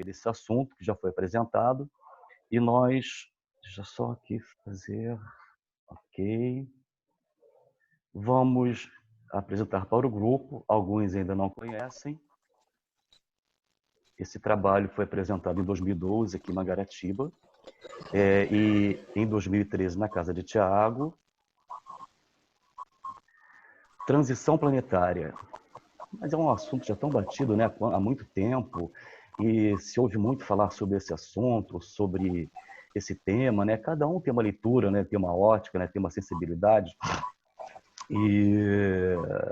desse assunto que já foi apresentado, e nós, deixa eu só aqui fazer, ok, vamos apresentar para o grupo, alguns ainda não conhecem. Esse trabalho foi apresentado em 2012 aqui em Mangaratiba, e em 2013 na Casa de Tiago. Transição planetária. Mas é um assunto já tão batido, né, há muito tempo, e se ouve muito falar sobre esse assunto, sobre esse tema, né? Cada um tem uma leitura, né, tem uma ótica, né, tem uma sensibilidade.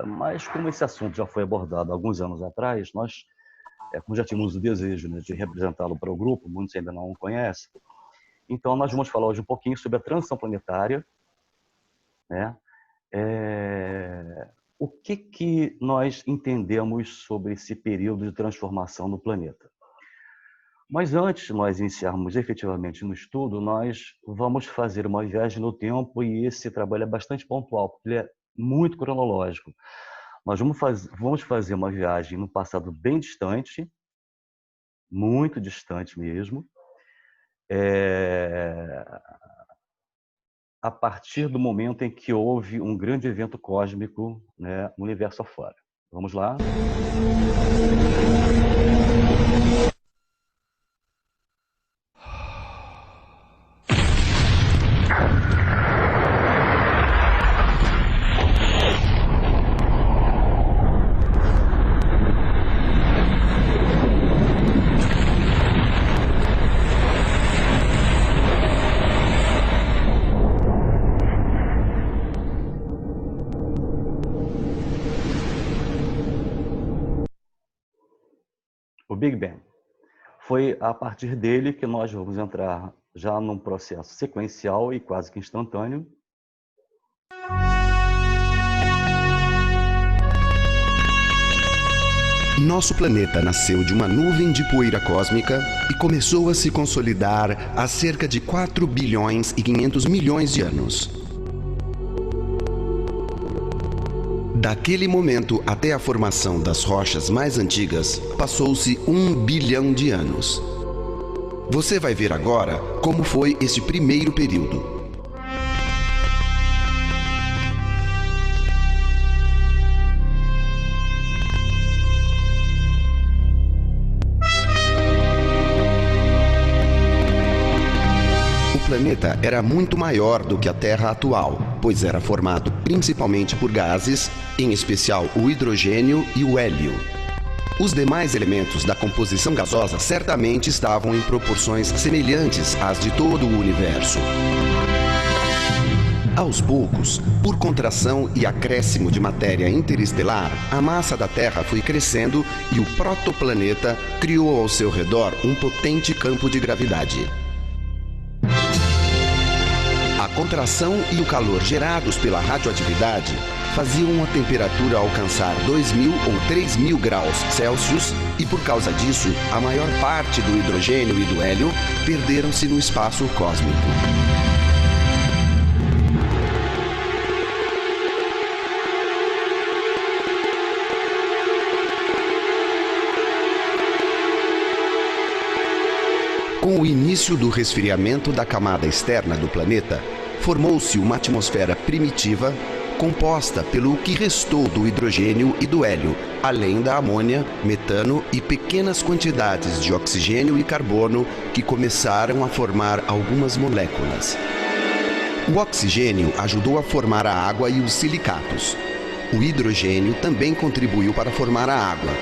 Mas como esse assunto já foi abordado há alguns anos atrás, nós, como já tínhamos o desejo, né, de representá-lo para o grupo, muitos ainda não o conhecem, então nós vamos falar hoje um pouquinho sobre a transição planetária, né? O que nós entendemos sobre esse período de transformação no planeta? Mas antes de nós iniciarmos efetivamente no estudo, nós vamos fazer uma viagem no tempo, e esse trabalho é bastante pontual, porque ele é muito cronológico. Nós vamos fazer uma viagem no passado bem distante, muito distante mesmo, a partir do momento em que houve um grande evento cósmico, né, no universo afora. Vamos lá? O Big Bang. Foi a partir dele que nós vamos entrar já num processo sequencial e quase que instantâneo. Nosso planeta nasceu de uma nuvem de poeira cósmica e começou a se consolidar há cerca de 4 bilhões e 500 milhões de anos. Daquele momento até a formação das rochas mais antigas, passou-se 1 bilhão de anos. Você vai ver agora como foi esse primeiro período. O planeta era muito maior do que a Terra atual, pois era formado principalmente por gases, em especial o hidrogênio e o hélio. Os demais elementos da composição gasosa certamente estavam em proporções semelhantes às de todo o universo. Aos poucos, por contração e acréscimo de matéria interestelar, a massa da Terra foi crescendo e o protoplaneta criou ao seu redor um potente campo de gravidade. A contração e o calor gerados pela radioatividade faziam a temperatura alcançar 2.000 ou 3.000 graus Celsius e, por causa disso, a maior parte do hidrogênio e do hélio perderam-se no espaço cósmico. Com o início do resfriamento da camada externa do planeta, formou-se uma atmosfera primitiva composta pelo que restou do hidrogênio e do hélio, além da amônia, metano e pequenas quantidades de oxigênio e carbono que começaram a formar algumas moléculas. O oxigênio ajudou a formar a água e os silicatos. O hidrogênio também contribuiu para formar a água.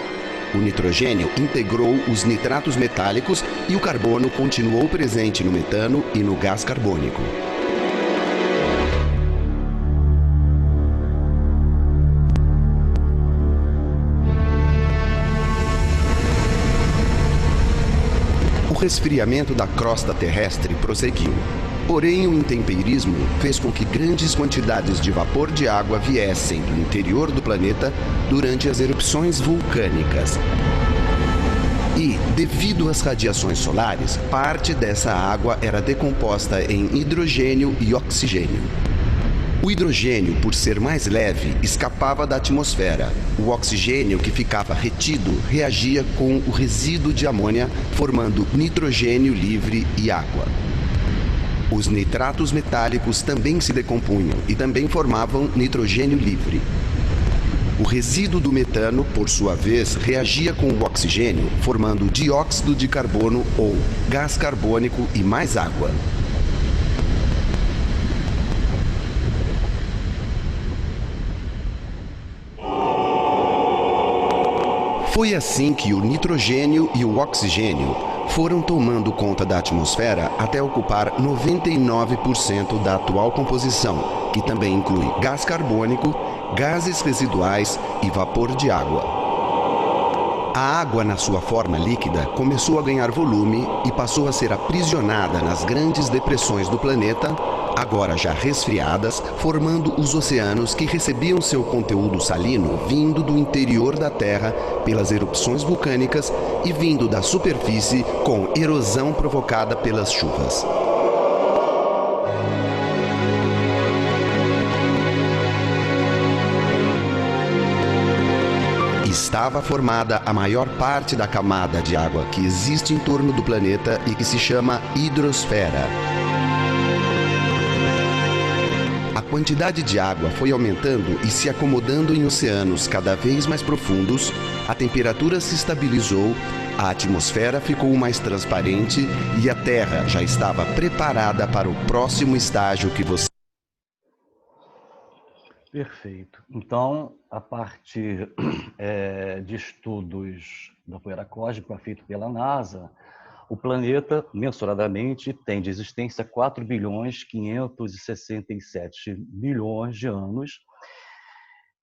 O nitrogênio integrou os nitratos metálicos e o carbono continuou presente no metano e no gás carbônico. O resfriamento da crosta terrestre prosseguiu. Porém, o intempeirismo fez com que grandes quantidades de vapor de água viessem do interior do planeta durante as erupções vulcânicas. E, devido às radiações solares, parte dessa água era decomposta em hidrogênio e oxigênio. O hidrogênio, por ser mais leve, escapava da atmosfera. O oxigênio que ficava retido reagia com o resíduo de amônia, formando nitrogênio livre e água. Os nitratos metálicos também se decompunham e também formavam nitrogênio livre. O resíduo do metano, por sua vez, reagia com o oxigênio, formando dióxido de carbono ou gás carbônico e mais água. Foi assim que o nitrogênio e o oxigênio foram tomando conta da atmosfera até ocupar 99% da atual composição, que também inclui gás carbônico, gases residuais e vapor de água. A água, na sua forma líquida, começou a ganhar volume e passou a ser aprisionada nas grandes depressões do planeta, agora já resfriadas, formando os oceanos que recebiam seu conteúdo salino vindo do interior da Terra pelas erupções vulcânicas e vindo da superfície com erosão provocada pelas chuvas. Estava formada a maior parte da camada de água que existe em torno do planeta e que se chama hidrosfera. A quantidade de água foi aumentando e se acomodando em oceanos cada vez mais profundos, a temperatura se estabilizou, a atmosfera ficou mais transparente e a Terra já estava preparada para o próximo estágio que você... Perfeito. Então, a partir de estudos da poeira cósmica feito pela NASA, o planeta, mensuradamente, tem de existência 4.567 bilhões de anos.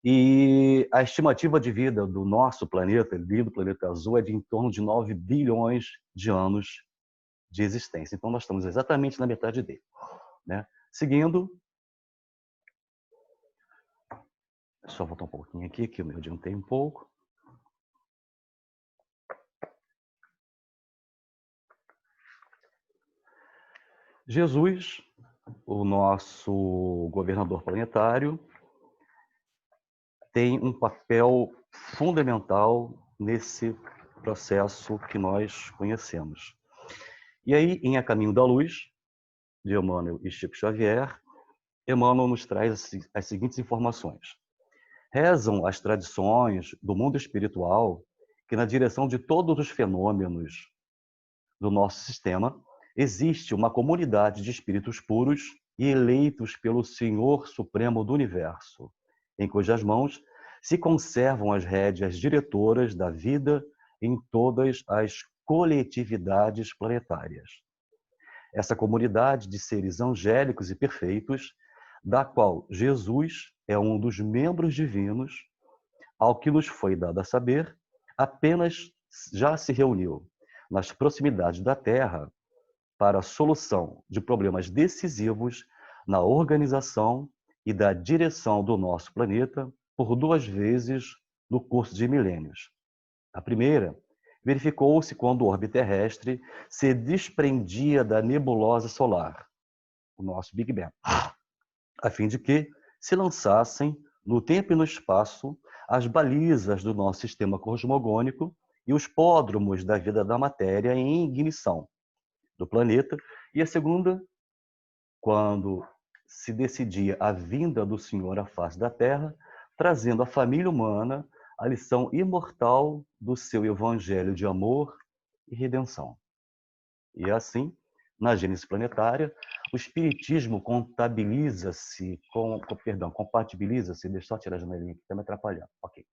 E a estimativa de vida do nosso planeta, do planeta azul, é de em torno de 9 bilhões de anos de existência. Então, nós estamos exatamente na metade dele, né? Seguindo... Só voltar um pouquinho aqui, que eu me adiantei um pouco. Jesus, o nosso governador planetário, tem um papel fundamental nesse processo que nós conhecemos. E aí, em A Caminho da Luz, de Emmanuel e Chico Xavier, Emmanuel nos traz as seguintes informações. Rezam as tradições do mundo espiritual que, na direção de todos os fenômenos do nosso sistema, existe uma comunidade de espíritos puros e eleitos pelo Senhor Supremo do Universo, em cujas mãos se conservam as rédeas diretoras da vida em todas as coletividades planetárias. Essa comunidade de seres angélicos e perfeitos, da qual Jesus é um dos membros divinos, ao que nos foi dado a saber, apenas já se reuniu nas proximidades da Terra para a solução de problemas decisivos na organização e da direção do nosso planeta por 2 vezes no curso de milênios. A primeira verificou-se quando o orbe terrestre se desprendia da nebulosa solar, o nosso Big Bang, a fim de que se lançassem no tempo e no espaço as balizas do nosso sistema cosmogônico e os pódromos da vida da matéria em ignição do planeta. E a segunda, quando se decidia a vinda do Senhor à face da Terra, trazendo à família humana a lição imortal do seu evangelho de amor e redenção. E assim, na Gênese planetária, o Espiritismo compatibiliza-se, deixa eu só tirar a janelinha que está me atrapalhando, ok.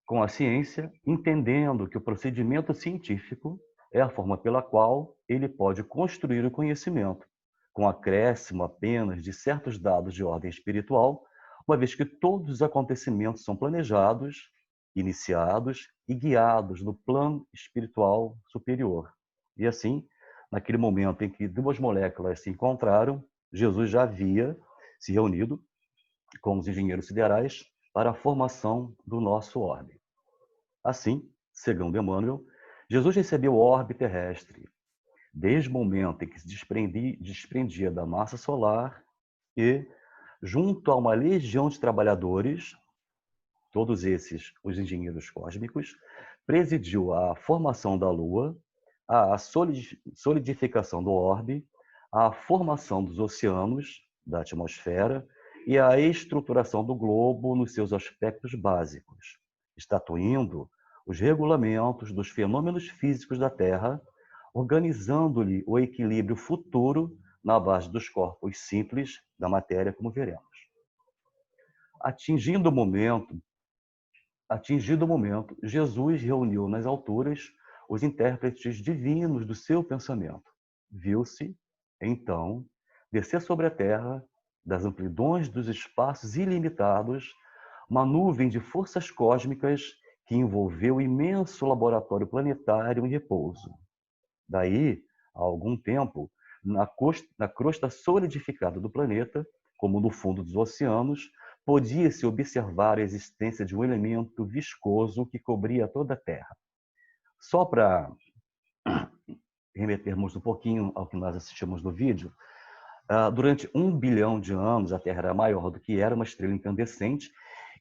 Com a ciência, entendendo que o procedimento científico é a forma pela qual ele pode construir o conhecimento, com acréscimo apenas de certos dados de ordem espiritual, uma vez que todos os acontecimentos são planejados, iniciados e guiados no plano espiritual superior. E assim, naquele momento em que 2 moléculas se encontraram, Jesus já havia se reunido com os engenheiros siderais para a formação do nosso orbe. Assim, segundo Emmanuel, Jesus recebeu o orbe terrestre. Desde o momento em que se desprendia da massa solar, e, junto a uma legião de trabalhadores, todos esses os engenheiros cósmicos, presidiu a formação da Lua, a solidificação do orbe, a formação dos oceanos, da atmosfera e a estruturação do globo nos seus aspectos básicos, estatuindo os regulamentos dos fenômenos físicos da Terra, organizando-lhe o equilíbrio futuro na base dos corpos simples da matéria, como veremos. Atingido o momento, Jesus reuniu nas alturas os intérpretes divinos do seu pensamento. Viu-se, então, descer sobre a Terra, das amplidões dos espaços ilimitados, uma nuvem de forças cósmicas que envolveu o imenso laboratório planetário em repouso. Daí, há algum tempo, na crosta solidificada do planeta, como no fundo dos oceanos, podia-se observar a existência de um elemento viscoso que cobria toda a Terra. Só para remetermos um pouquinho ao que nós assistimos no vídeo, durante 1 bilhão de anos, a Terra era maior do que era, uma estrela incandescente.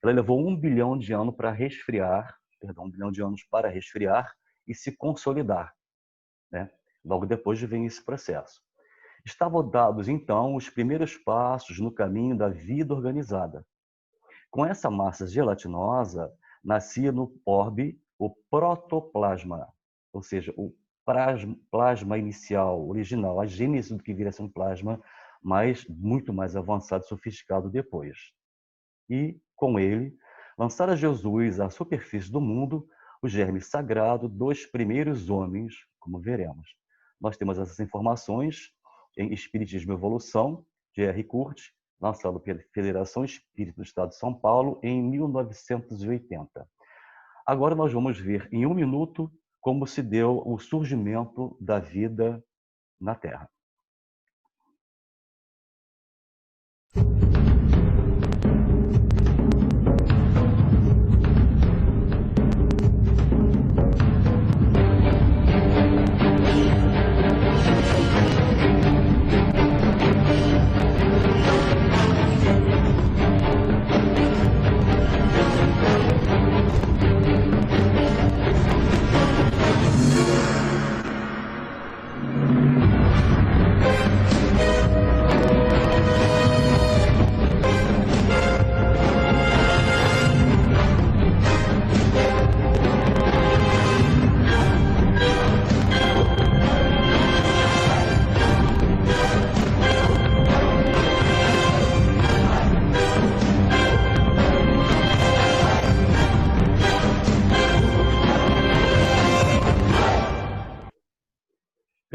Ela levou 1 bilhão de anos para resfriar, 1 bilhão de anos para resfriar e se consolidar, né? Logo depois vem esse processo. Estavam dados, então, os primeiros passos no caminho da vida organizada. Com essa massa gelatinosa, nascia no orbe o protoplasma, ou seja, o plasma inicial, original, a gênese do que viria a ser um plasma, mas muito mais avançado e sofisticado depois. E, com ele, lançara Jesus à superfície do mundo o germe sagrado dos primeiros homens, como veremos. Nós temos essas informações em Espiritismo e Evolução, de R. Curti, lançado pela Federação Espírita do Estado de São Paulo em 1980. Agora nós vamos ver em 1 minuto como se deu o surgimento da vida na Terra.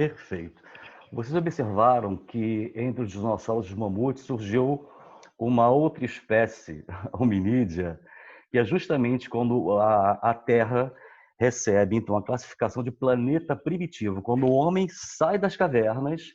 Perfeito. Vocês observaram que entre os dinossauros e os mamutes surgiu uma outra espécie hominídea, que é justamente quando a Terra recebe, então, a classificação de planeta primitivo, quando o homem sai das cavernas,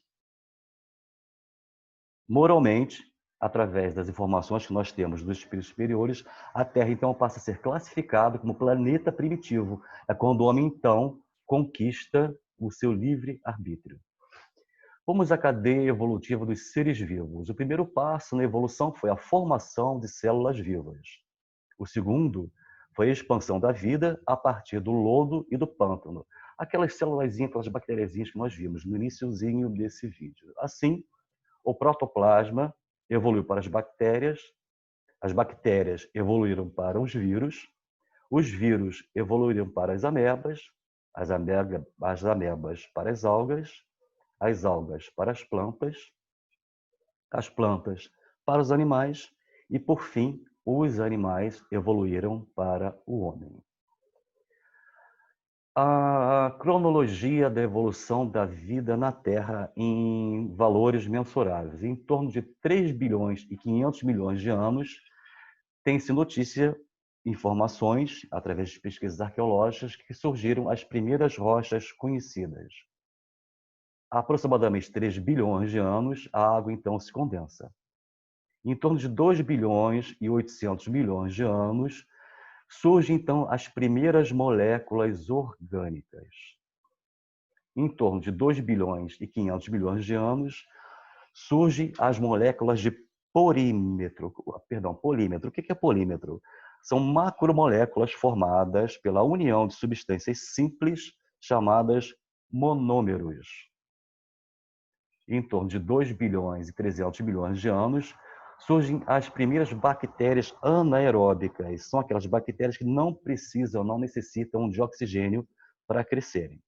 moralmente, através das informações que nós temos dos espíritos superiores, a Terra, então, passa a ser classificada como planeta primitivo. É quando o homem, então, conquista o seu livre-arbítrio. Vamos à cadeia evolutiva dos seres vivos. O primeiro passo na evolução foi a formação de células vivas. O segundo foi a expansão da vida a partir do lodo e do pântano. Aquelas células, aquelas bactériazinhas que nós vimos no iniciozinho desse vídeo. Assim, o protoplasma evoluiu para as bactérias evoluíram para os vírus evoluíram para as amebas para as algas para as plantas para os animais e, por fim, os animais evoluíram para o homem. A cronologia da evolução da vida na Terra em valores mensuráveis, em torno de 3 bilhões e 500 milhões de anos, tem-se notícia, informações, através de pesquisas arqueológicas, que surgiram as primeiras rochas conhecidas. Há aproximadamente 3 bilhões de anos, a água então se condensa. Em torno de 2 bilhões e 800 milhões de anos, surgem então as primeiras moléculas orgânicas. Em torno de 2 bilhões e 500 milhões de anos, surgem as moléculas de polímetro. O que é polímetro? São macromoléculas formadas pela união de substâncias simples chamadas monômeros. Em torno de 2 bilhões e 300 milhões de anos, surgem as primeiras bactérias anaeróbicas. São aquelas bactérias que não necessitam de oxigênio para crescerem.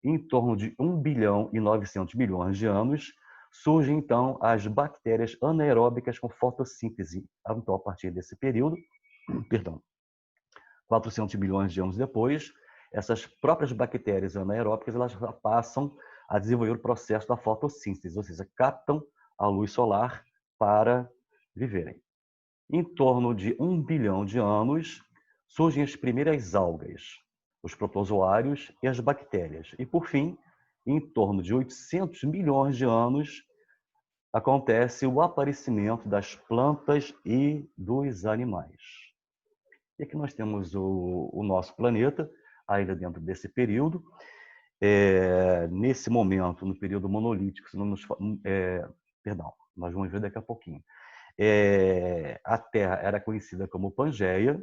Em torno de 1 bilhão e 900 milhões de anos, surgem, então, as bactérias anaeróbicas com fotossíntese. Então, a partir desse período, 400 milhões de anos depois, essas próprias bactérias anaeróbicas elas passam a desenvolver o processo da fotossíntese, ou seja, captam a luz solar para viverem. Em torno de 1 bilhão de anos, surgem as primeiras algas, os protozoários e as bactérias. E, por fim, em torno de 800 milhões de anos, acontece o aparecimento das plantas e dos animais. E aqui nós temos o nosso planeta, ainda dentro desse período. Nesse momento, no período monolítico, nós vamos ver daqui a pouquinho. A Terra era conhecida como Pangeia,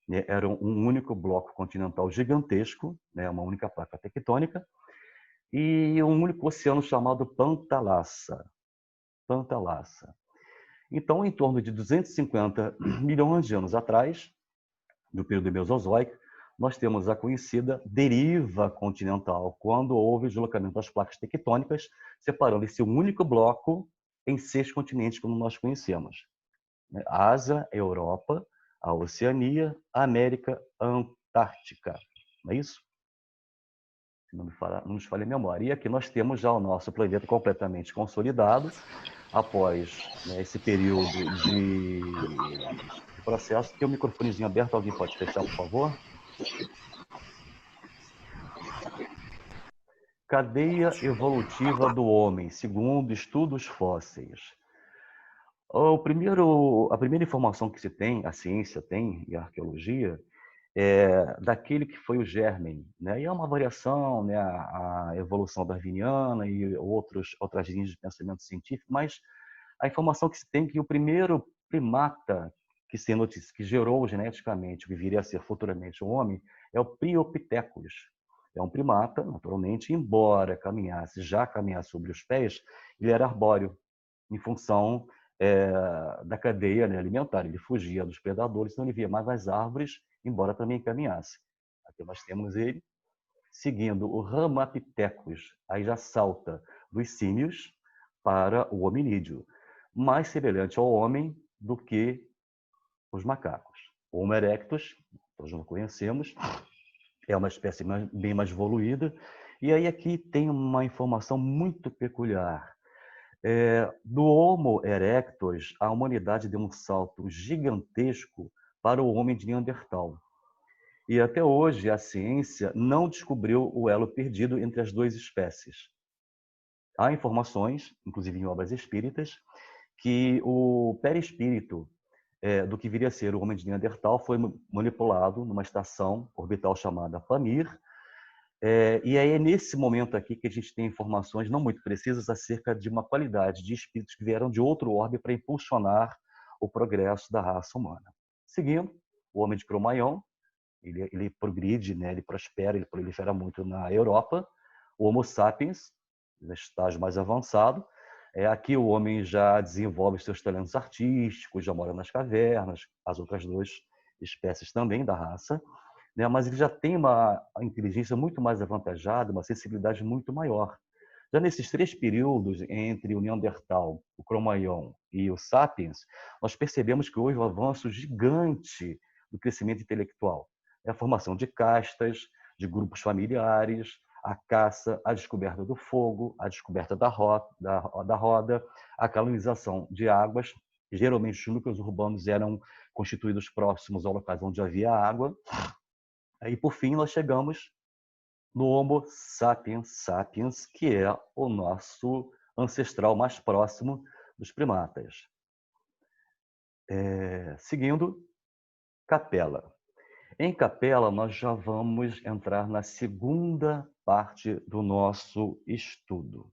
né? Era um único bloco continental gigantesco, né? Uma única placa tectônica, e um único oceano chamado Pantalassa. Então, em torno de 250 milhões de anos atrás, do período Mesozoico, nós temos a conhecida deriva continental, quando houve o deslocamento das placas tectônicas, separando esse único bloco em 6 continentes, como nós conhecemos: a Ásia, a Europa, a Oceania, a América, a Antártica. Não é isso? Não nos falha a memória. E aqui nós temos já o nosso planeta completamente consolidado, após, né, esse período de processo. Tem o microfonezinho aberto, alguém pode fechar, por favor? Cadeia evolutiva do homem, segundo estudos fósseis. A primeira informação que se tem, a ciência tem, e a arqueologia, é daquele que foi o germen, né? E é uma variação, né, a evolução darwiniana e outras linhas de pensamento científico, mas a informação que se tem é que o primeiro primata que se notícia, que gerou geneticamente o que viria a ser futuramente o homem, é o Priopithecus. É um primata, naturalmente, embora caminhasse sobre os pés, ele era arbóreo, em função da cadeia, né, alimentar. Ele fugia dos predadores, então ele via mais as árvores, embora também caminhasse. Aqui nós temos ele seguindo o Ramapithecus, aí já salta dos símios para o hominídeo, mais semelhante ao homem do que os macacos. O Homo erectus, nós não conhecemos, é uma espécie bem mais evoluída. E aí aqui tem uma informação muito peculiar. Do Homo erectus, a humanidade deu um salto gigantesco para o homem de Neandertal. E até hoje a ciência não descobriu o elo perdido entre as duas espécies. Há informações, inclusive em obras espíritas, que o perispírito do que viria a ser o homem de Neandertal foi manipulado numa estação orbital chamada Pamir. E aí é nesse momento aqui que a gente tem informações não muito precisas acerca de uma qualidade de espíritos que vieram de outro orbe para impulsionar o progresso da raça humana. Seguindo, o homem de Cro-Magnon, ele progride, né? Ele prospera, ele prolifera muito na Europa. O Homo sapiens, no estágio mais avançado, aqui o homem já desenvolve seus talentos artísticos, já mora nas cavernas, as outras duas espécies também da raça, né? Mas ele já tem uma inteligência muito mais avantajada, uma sensibilidade muito maior. Já nesses 3 períodos, entre o Neandertal, o Cro-Magnon e o Sapiens, nós percebemos que houve um avanço gigante do crescimento intelectual. A formação de castas, de grupos familiares, a caça, a descoberta do fogo, a descoberta da roda, a canalização de águas. Geralmente, os núcleos urbanos eram constituídos próximos ao locais onde havia água. Aí, por fim, nós chegamos no Homo sapiens sapiens, que é o nosso ancestral mais próximo dos primatas. Seguindo, Capela. Em Capela, nós já vamos entrar na segunda parte do nosso estudo.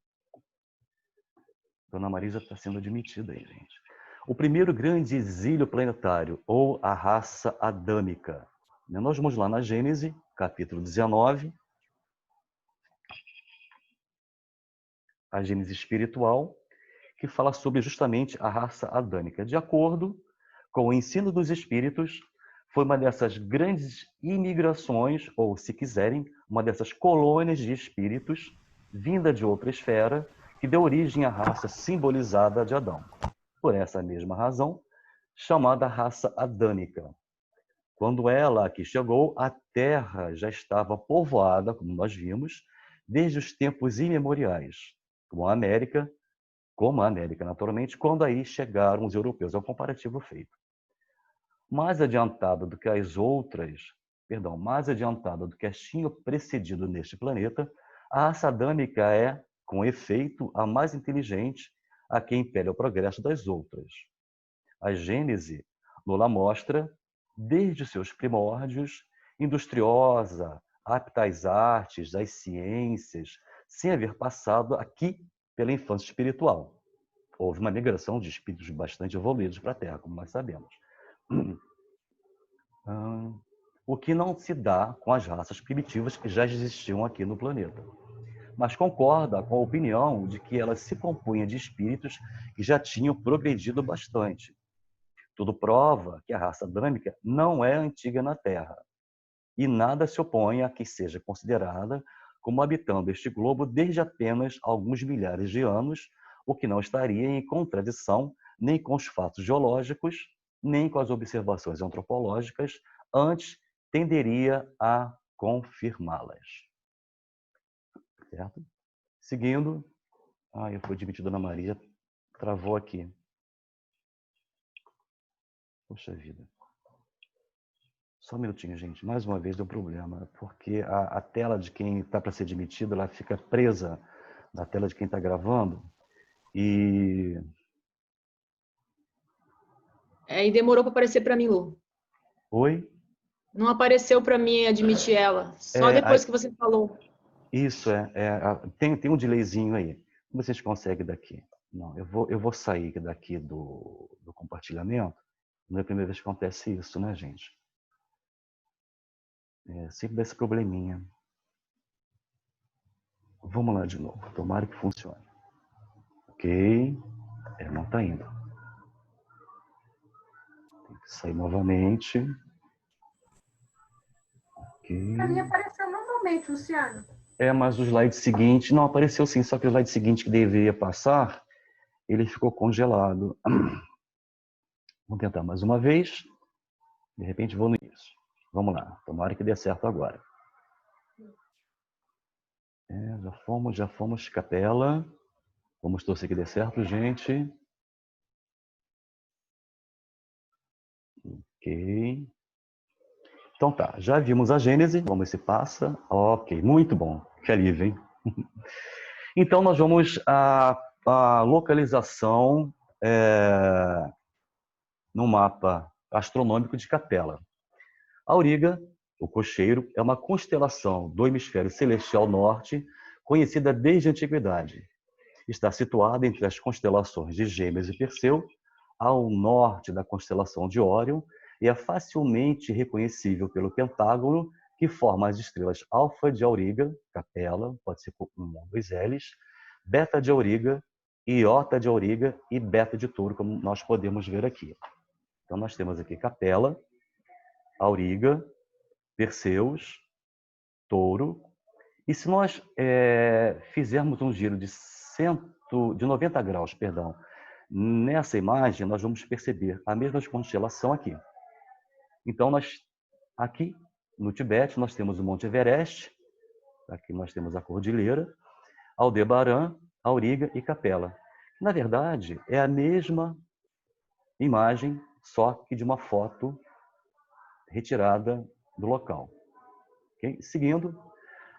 Dona Marisa está sendo admitida aí, gente. O primeiro grande exílio planetário, ou a raça adâmica. Nós vamos lá na Gênese, capítulo 19. A Gênese espiritual, que fala sobre justamente a raça adâmica. De acordo com o ensino dos espíritos, foi uma dessas grandes imigrações, ou, se quiserem, uma dessas colônias de espíritos, vinda de outra esfera, que deu origem à raça simbolizada de Adão. Por essa mesma razão, chamada raça adâmica. Quando ela aqui chegou, a Terra já estava povoada, como nós vimos, desde os tempos imemoriais, como a América, naturalmente, quando aí chegaram os europeus. É um comparativo feito. Mais adiantada do que as tinham precedido neste planeta, a raça adâmica é, com efeito, a mais inteligente, a que impele o progresso das outras. A Gênese nos mostra, desde seus primórdios, industriosa, apta às artes, às ciências, sem haver passado aqui pela infância espiritual. Houve uma migração de espíritos bastante evoluídos para a Terra, como nós sabemos. O que não se dá com as raças primitivas que já existiam aqui no planeta. Mas concorda com a opinião de que ela se compunha de espíritos que já tinham progredido bastante. Tudo prova que a raça adâmica não é antiga na Terra, e nada se opõe a que seja considerada como habitando este globo desde apenas alguns milhares de anos, o que não estaria em contradição nem com os fatos geológicos, nem com as observações antropológicas, antes tenderia a confirmá-las. Certo? Seguindo, eu fui admitido, Dona Maria, travou aqui. Poxa vida. Só um minutinho, gente. Mais uma vez deu problema, porque a tela de quem está para ser admitido, ela fica presa na tela de quem está gravando. E demorou para aparecer para mim, Lu. Oi? Não apareceu para mim admitir ela. Só depois que você falou. Isso, tem um delayzinho aí. Como vocês conseguem daqui? Não, eu vou sair daqui do compartilhamento. Não é a primeira vez que acontece isso, né, gente? Sempre dá esse probleminha. Vamos lá de novo. Tomara que funcione. Ok. Não está indo. Tem que sair novamente. Ok. Para mim apareceu normalmente, Luciano. Mas o slide seguinte... Não, apareceu sim, só que o slide seguinte que deveria passar, ele ficou congelado. Vamos tentar mais uma vez. De repente vou no início. Vamos lá. Tomara que dê certo agora. Já fomos capela. Vamos torcer que dê certo, gente. Ok. Então tá, já vimos a Gênese. Vamos ver se passa. Ok, muito bom. Que alívio, hein? Então nós vamos à localização no mapa astronômico de Capela. Auriga, o Cocheiro, é uma constelação do hemisfério celestial norte, conhecida desde a antiguidade. Está situada entre as constelações de Gêmeos e Perseu, ao norte da constelação de Órion, e é facilmente reconhecível pelo pentágono que forma as estrelas Alfa de Auriga, Capela, pode ser com um ou dois L's, Beta de Auriga, Iota de Auriga e Beta de Touro, como nós podemos ver aqui. Então nós temos aqui Capela, Auriga, Perseus, Touro. E se nós fizermos um giro de 90 graus, nessa imagem, nós vamos perceber a mesma constelação aqui. Então, aqui no Tibete, nós temos o Monte Everest, aqui nós temos a Cordilheira, Aldebaran, Auriga e Capela. Na verdade, é a mesma imagem, só que de uma foto retirada do local. Okay? Seguindo,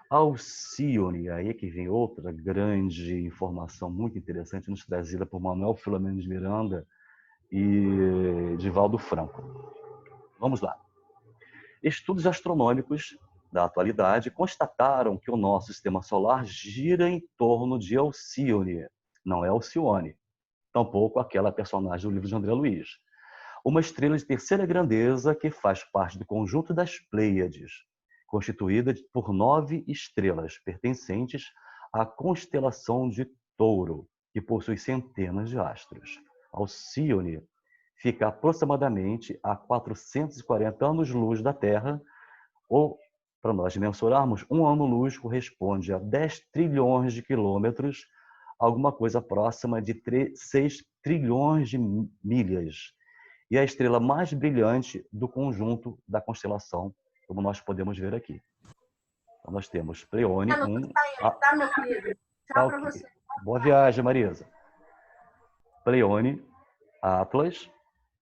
Alcione, aí que vem outra grande informação muito interessante nos trazida por Manuel Filomeno de Miranda e Divaldo Franco. Vamos lá. Estudos astronômicos da atualidade constataram que o nosso sistema solar gira em torno de Alcione, não é Alcione, tampouco aquela personagem do livro de André Luiz. Uma estrela de terceira grandeza que faz parte do conjunto das Pleiades, constituída por 9 estrelas pertencentes à constelação de Touro, que possui centenas de astros. Alcione fica aproximadamente a 440 anos-luz da Terra, ou, para nós mensurarmos, um ano-luz corresponde a 10 trilhões de quilômetros, alguma coisa próxima de 6 trilhões de milhas. E a estrela mais brilhante do conjunto da constelação, como nós podemos ver aqui. Então, nós temos Pleione. Tá, meu querido? Tchau para você. Boa viagem, Marisa. Pleione, Atlas,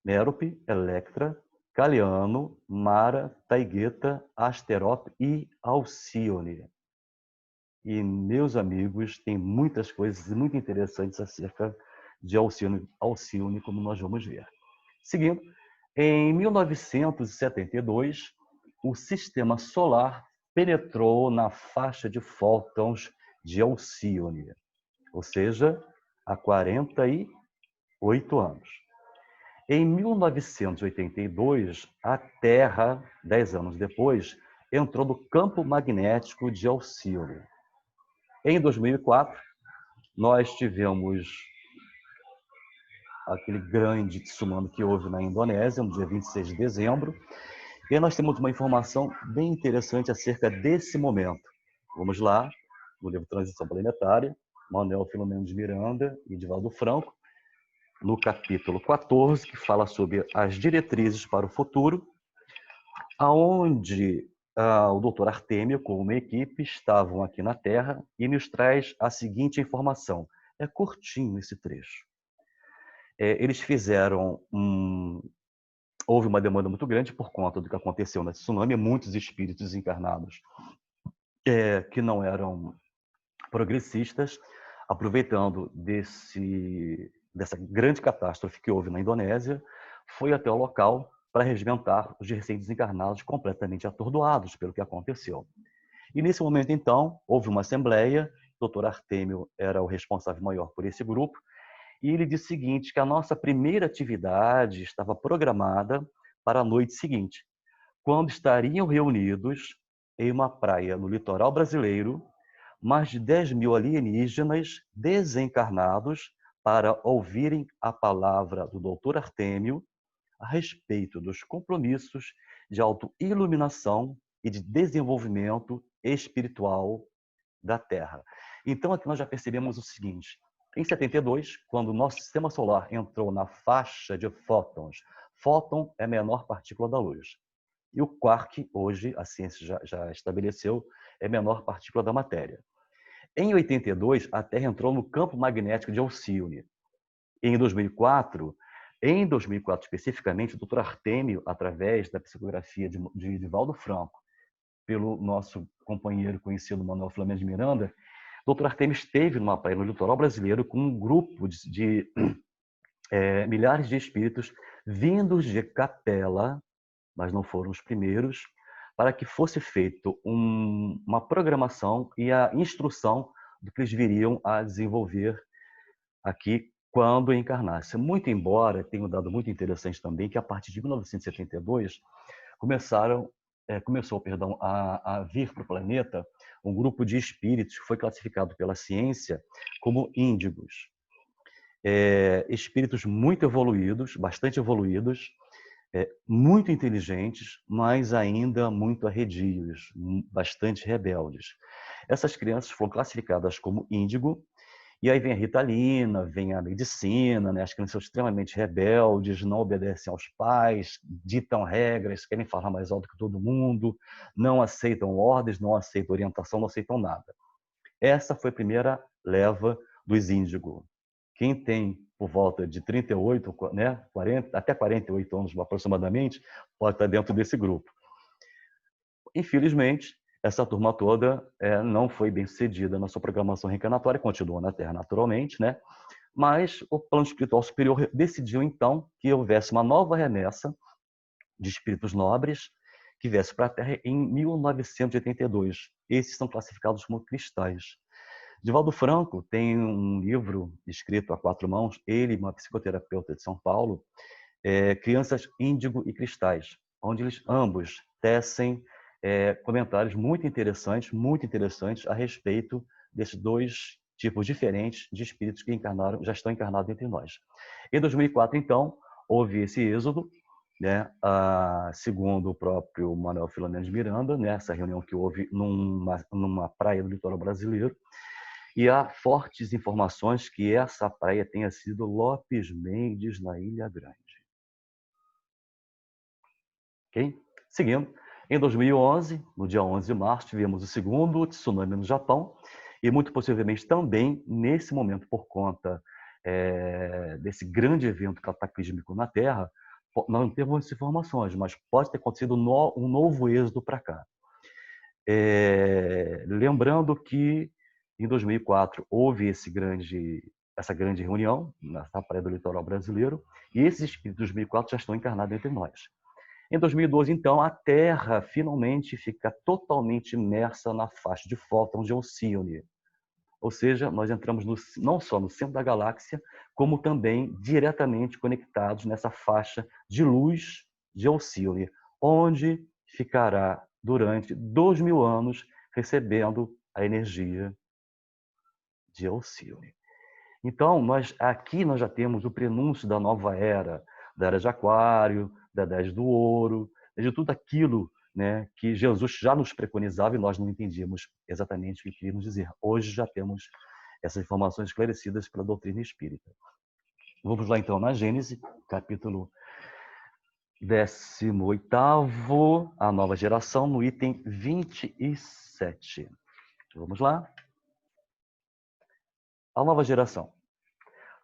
Mérope, Electra, Caliano, Mara, Taigueta, Asterope e Alcione. E, meus amigos, tem muitas coisas muito interessantes acerca de Alcione, como nós vamos ver. Seguindo, em 1972, o Sistema Solar penetrou na faixa de fótons de Alcione, ou seja, há 48 anos. Em 1982, a Terra, 10 anos depois, entrou no campo magnético de Alcione. Em 2004, nós tivemos aquele grande tsunami que houve na Indonésia, no dia 26 de dezembro, e nós temos uma informação bem interessante acerca desse momento. Vamos lá, no livro Transição Planetária, Manuel Filomeno de Miranda e Divaldo Franco, no capítulo 14, que fala sobre as diretrizes para o futuro, aonde o Dr. Artêmio, com uma equipe, estavam aqui na Terra e nos traz a seguinte informação. É curtinho esse trecho. Eles fizeram houve uma demanda muito grande por conta do que aconteceu nesse tsunami, muitos espíritos encarnados que não eram progressistas, aproveitando dessa grande catástrofe que houve na Indonésia, foi até o local para regimentar os recém-desencarnados completamente atordoados pelo que aconteceu. E nesse momento, então, houve uma assembleia, o Dr. Artêmio era o responsável maior por esse grupo, e ele disse o seguinte, que a nossa primeira atividade estava programada para a noite seguinte, quando estariam reunidos em uma praia no litoral brasileiro, mais de 10 mil alienígenas desencarnados para ouvirem a palavra do Dr. Artêmio a respeito dos compromissos de autoiluminação e de desenvolvimento espiritual da Terra. Então, aqui nós já percebemos o seguinte, em 72, quando o nosso sistema solar entrou na faixa de fótons, fóton é a menor partícula da luz. E o quark, hoje, a ciência já estabeleceu, é a menor partícula da matéria. Em 82, a Terra entrou no campo magnético de Alcione. Em 2004 especificamente, o Dr. Artêmio, através da psicografia de Divaldo Franco, pelo nosso companheiro conhecido Manuel Filomeno de Miranda, Dr. Artêmio esteve numa praia no litoral brasileiro com um grupo de milhares de espíritos vindos de Capela, mas não foram os primeiros, para que fosse feito uma programação e a instrução do que eles viriam a desenvolver aqui quando encarnasse. Muito embora, tem um dado muito interessante também, que a partir de 1972 começou a vir para o planeta um grupo de espíritos que foi classificado pela ciência como índigos. Espíritos muito evoluídos, bastante evoluídos, muito inteligentes, mas ainda muito arredios, bastante rebeldes. Essas crianças foram classificadas como índigo, e aí vem a Ritalina, vem a medicina, né? As crianças são extremamente rebeldes, não obedecem aos pais, ditam regras, querem falar mais alto que todo mundo, não aceitam ordens, não aceitam orientação, não aceitam nada. Essa foi a primeira leva dos índigo. Quem tem por volta de 38, né, 40, até 48 anos aproximadamente, pode estar dentro desse grupo. Infelizmente, essa turma toda não foi bem sucedida na sua programação reencarnatória, continuou na Terra naturalmente, né? Mas o plano espiritual superior decidiu então que houvesse uma nova remessa de espíritos nobres que viesse para a Terra em 1982. Esses são classificados como cristais. Divaldo Franco tem um livro escrito a 4 mãos, ele, uma psicoterapeuta de São Paulo, Crianças Índigo e Cristais, onde eles ambos tecem comentários muito interessantes a respeito desses dois tipos diferentes de espíritos que já estão encarnados entre nós. Em 2004, então, houve esse êxodo, né, segundo o próprio Manuel Filomeno de Miranda, né, essa reunião que houve numa praia do litoral brasileiro, e há fortes informações que essa praia tenha sido Lopes Mendes, na Ilha Grande. Ok? Seguindo, em 2011, no dia 11 de março, tivemos o segundo tsunami no Japão, e muito possivelmente também, nesse momento, por conta desse grande evento cataclísmico na Terra, nós não temos informações, mas pode ter acontecido um novo êxodo para cá. Lembrando que em 2004 houve essa grande reunião na praia do litoral brasileiro, e esses espíritos de 2004 já estão encarnados entre nós. Em 2012, então, a Terra finalmente fica totalmente imersa na faixa de fótons de Alcíone. Ou seja, nós entramos não só no centro da galáxia, como também diretamente conectados nessa faixa de luz de Alcíone, onde ficará durante 2000 anos recebendo a energia de Alcíone. Então, aqui nós já temos o prenúncio da nova era, da era de Aquário, da Idade do Ouro, de tudo aquilo, né, que Jesus já nos preconizava e nós não entendíamos exatamente o que queria nos dizer. Hoje já temos essas informações esclarecidas pela doutrina espírita. Vamos lá então na Gênesis, capítulo 18º, a nova geração, no item 27. Vamos lá. A nova geração.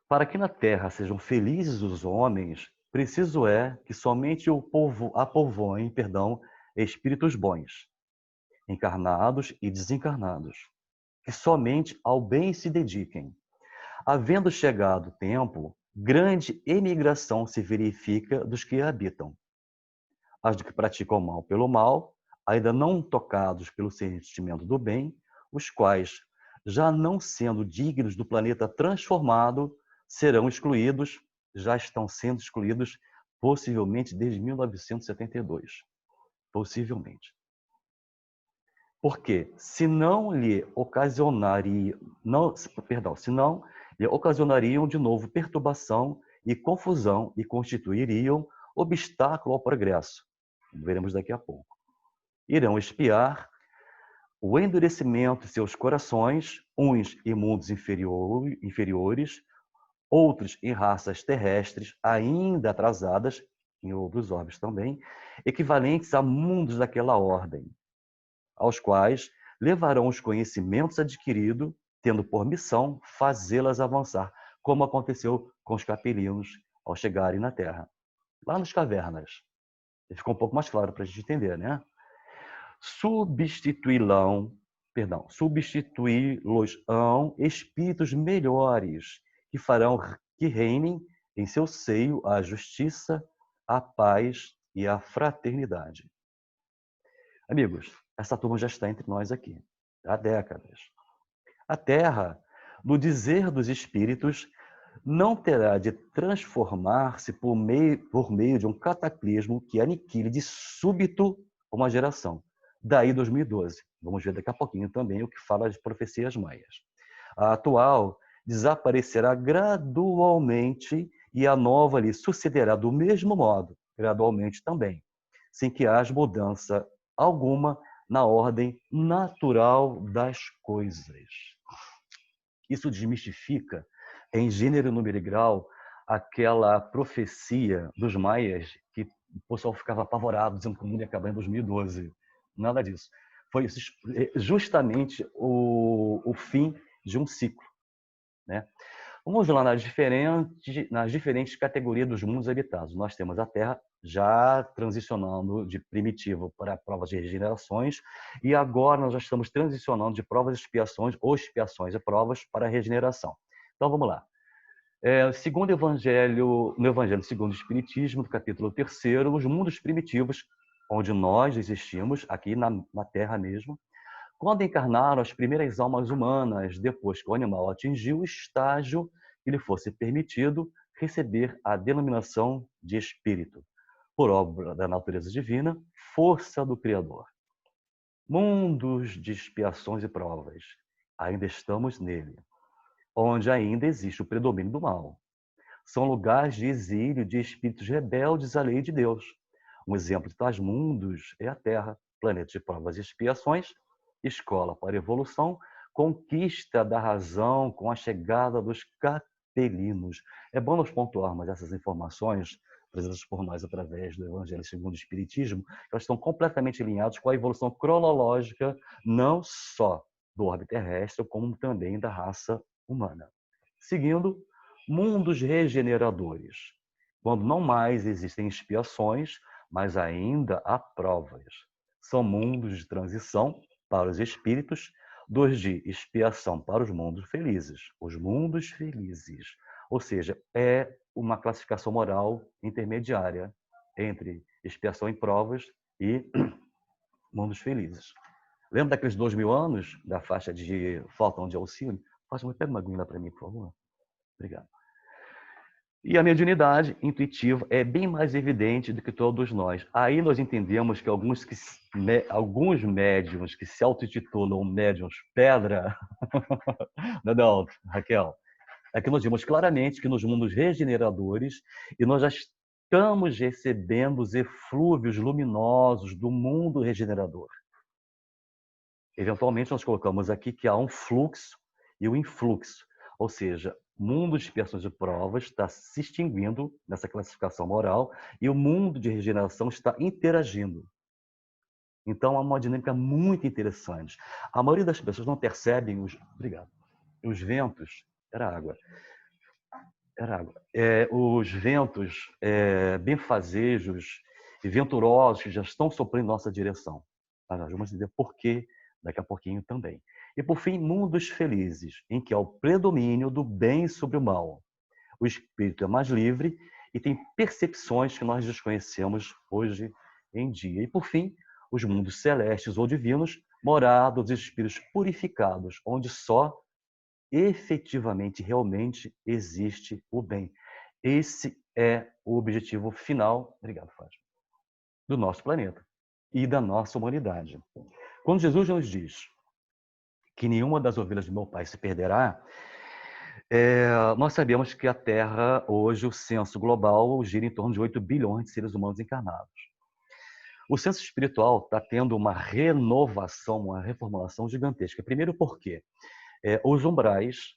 Para que na terra sejam felizes os homens, preciso é que somente a povoem, espíritos bons, encarnados e desencarnados, que somente ao bem se dediquem. Havendo chegado o tempo, grande emigração se verifica dos que a habitam. As que praticam o mal pelo mal, ainda não tocados pelo sentimento do bem, os quais, já não sendo dignos do planeta transformado, serão excluídos, já estão sendo excluídos, possivelmente desde 1972. Possivelmente. Porque se não lhe ocasionariam de novo perturbação e confusão e constituiriam obstáculo ao progresso. Veremos daqui a pouco. Irão espiar o endurecimento de seus corações, uns em mundos inferiores, outros em raças terrestres ainda atrasadas, em outros orbes também, equivalentes a mundos daquela ordem, aos quais levarão os conhecimentos adquiridos, tendo por missão fazê-las avançar, como aconteceu com os capelinos ao chegarem na Terra. Lá nas cavernas. Ficou um pouco mais claro para a gente entender, né? Substituí-los espíritos melhores, que reinem em seu seio a justiça, a paz e a fraternidade. Amigos, essa turma já está entre nós aqui, há décadas. A Terra, no dizer dos espíritos, não terá de transformar-se por meio de um cataclismo que aniquile de súbito uma geração. Daí 2012. Vamos ver daqui a pouquinho também o que fala de profecias maias. A atual desaparecerá gradualmente e a nova lhe sucederá do mesmo modo, gradualmente também, sem que haja mudança alguma na ordem natural das coisas. Isso desmistifica, em gênero, número e grau, aquela profecia dos maias que o pessoal ficava apavorado, dizendo que o mundo ia acabar em 2012. Nada disso. Foi justamente o fim de um ciclo, né? Vamos lá nas diferentes categorias dos mundos habitados. Nós temos a Terra já transicionando de primitivo para provas de regenerações, e agora nós já estamos transicionando de provas e expiações, ou expiações e provas, para a regeneração. Então vamos lá. Segundo no Evangelho segundo o Espiritismo, no capítulo 3º, os mundos primitivos, onde nós existimos, aqui na Terra mesmo, Quando encarnaram as primeiras almas humanas, depois que o animal atingiu o estágio que lhe fosse permitido receber a denominação de espírito, por obra da natureza divina, força do Criador. Mundos de expiações e provas, ainda estamos nele, onde ainda existe o predomínio do mal. São lugares de exílio de espíritos rebeldes à lei de Deus. Um exemplo de tais mundos é a Terra, planeta de provas e expiações, escola para a evolução, conquista da razão com a chegada dos capelinos. É bom nós pontuarmos essas informações trazidas por nós através do Evangelho segundo o Espiritismo, elas estão completamente alinhadas com a evolução cronológica, não só do orbe terrestre, como também da raça humana. Seguindo, mundos regeneradores, quando não mais existem expiações, mas ainda há provas. São mundos de transição para os espíritos, dos de expiação para os mundos felizes. Os mundos felizes, ou seja, é uma classificação moral intermediária entre expiação e provas e mundos felizes. Lembra daqueles 2000 anos da faixa de falta de auxílio? Pega uma aguinha para mim, por favor. Obrigado. E a mediunidade intuitiva é bem mais evidente do que todos nós. Aí nós entendemos que alguns médiuns que se auto-intitulam médiuns pedra... Não, Raquel. É que nós vimos claramente que nos mundos regeneradores, e nós já estamos recebendo os eflúvios luminosos do mundo regenerador. Eventualmente, nós colocamos aqui que há um fluxo e um influxo, ou seja, o mundo de expiações e provas está se extinguindo nessa classificação moral e o mundo de regeneração está interagindo. Então, há uma dinâmica muito interessante. A maioria das pessoas não percebem os ventos. Era água. Os ventos benfazejos e venturosos que já estão soprando em nossa direção. Mas nós vamos entender por quê daqui a pouquinho também. E, por fim, mundos felizes, em que há o predomínio do bem sobre o mal. O espírito é mais livre e tem percepções que nós desconhecemos hoje em dia. E, por fim, os mundos celestes ou divinos, morada dos espíritos purificados, onde só efetivamente, realmente existe o bem. Esse é o objetivo final, obrigado, Fátima, do nosso planeta e da nossa humanidade. Quando Jesus nos diz que nenhuma das ovelhas do meu Pai se perderá, nós sabemos que a Terra, hoje, o censo global gira em torno de 8 bilhões de seres humanos encarnados. O censo espiritual está tendo uma renovação, uma reformulação gigantesca. Primeiro porque os umbrais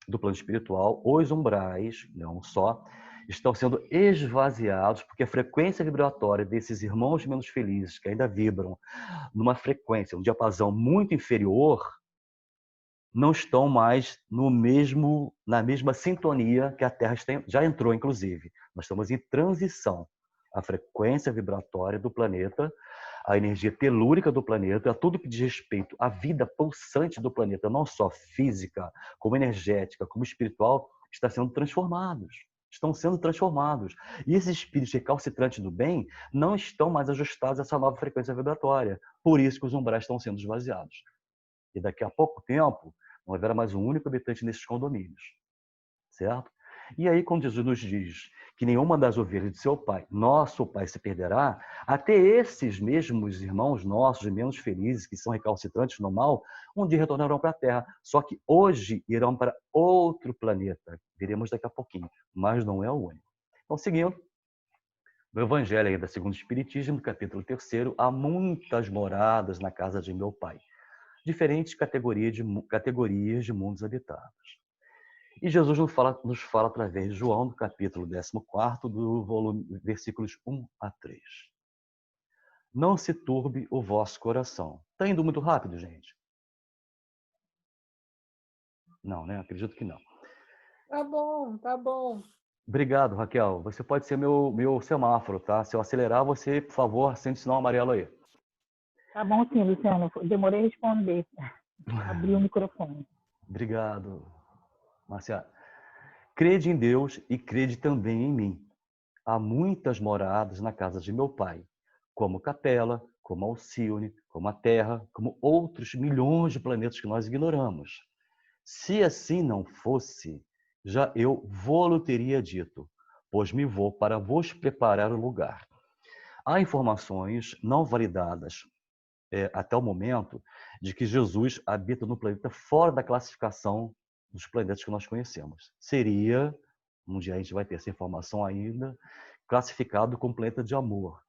do plano espiritual, os umbrais, não só, estão sendo esvaziados porque a frequência vibratória desses irmãos menos felizes, que ainda vibram numa frequência, um diapasão muito inferior, não estão mais na mesma sintonia que a Terra já entrou, inclusive. Nós estamos em transição. A frequência vibratória do planeta, a energia telúrica do planeta, a tudo que diz respeito à vida pulsante do planeta, não só física, como energética, como espiritual, está sendo transformados. Estão sendo transformados. E esses espíritos recalcitrantes do bem não estão mais ajustados a essa nova frequência vibratória. Por isso que os umbrais estão sendo esvaziados. E daqui a pouco tempo, não haverá mais um único habitante nesses condomínios. Certo? E aí, quando Jesus nos diz que nenhuma das ovelhas de seu Pai, nosso Pai, se perderá, até esses mesmos irmãos nossos, menos felizes, que são recalcitrantes no mal, um dia retornarão para a Terra. Só que hoje irão para outro planeta. Veremos daqui a pouquinho, mas não é o único. Então, seguindo, no Evangelho ainda segundo o Espiritismo, capítulo 3, há muitas moradas na casa de meu Pai. Diferentes categorias de mundos habitados. E Jesus nos fala através de João, do capítulo 14, do volume, versículos 1 a 3. Não se turbe o vosso coração. Está indo muito rápido, gente? Não, né? Acredito que não. Tá bom, tá bom. Obrigado, Raquel. Você pode ser meu semáforo, tá? Se eu acelerar, você, por favor, acende o sinal amarelo aí. Tá bom sim, Luciano. Demorei a responder. Abri o microfone. Obrigado, Marcia. Crede em Deus e crede também em mim. Há muitas moradas na casa de meu Pai, como capela, como Alcione, como a Terra, como outros milhões de planetas que nós ignoramos. Se assim não fosse, já eu vô-lo teria dito, pois me vou para vos preparar o lugar. Há informações não validadas até o momento de que Jesus habita no planeta fora da classificação dos planetas que nós conhecemos. Seria, um dia a gente vai ter essa informação ainda, classificado como planeta de amor.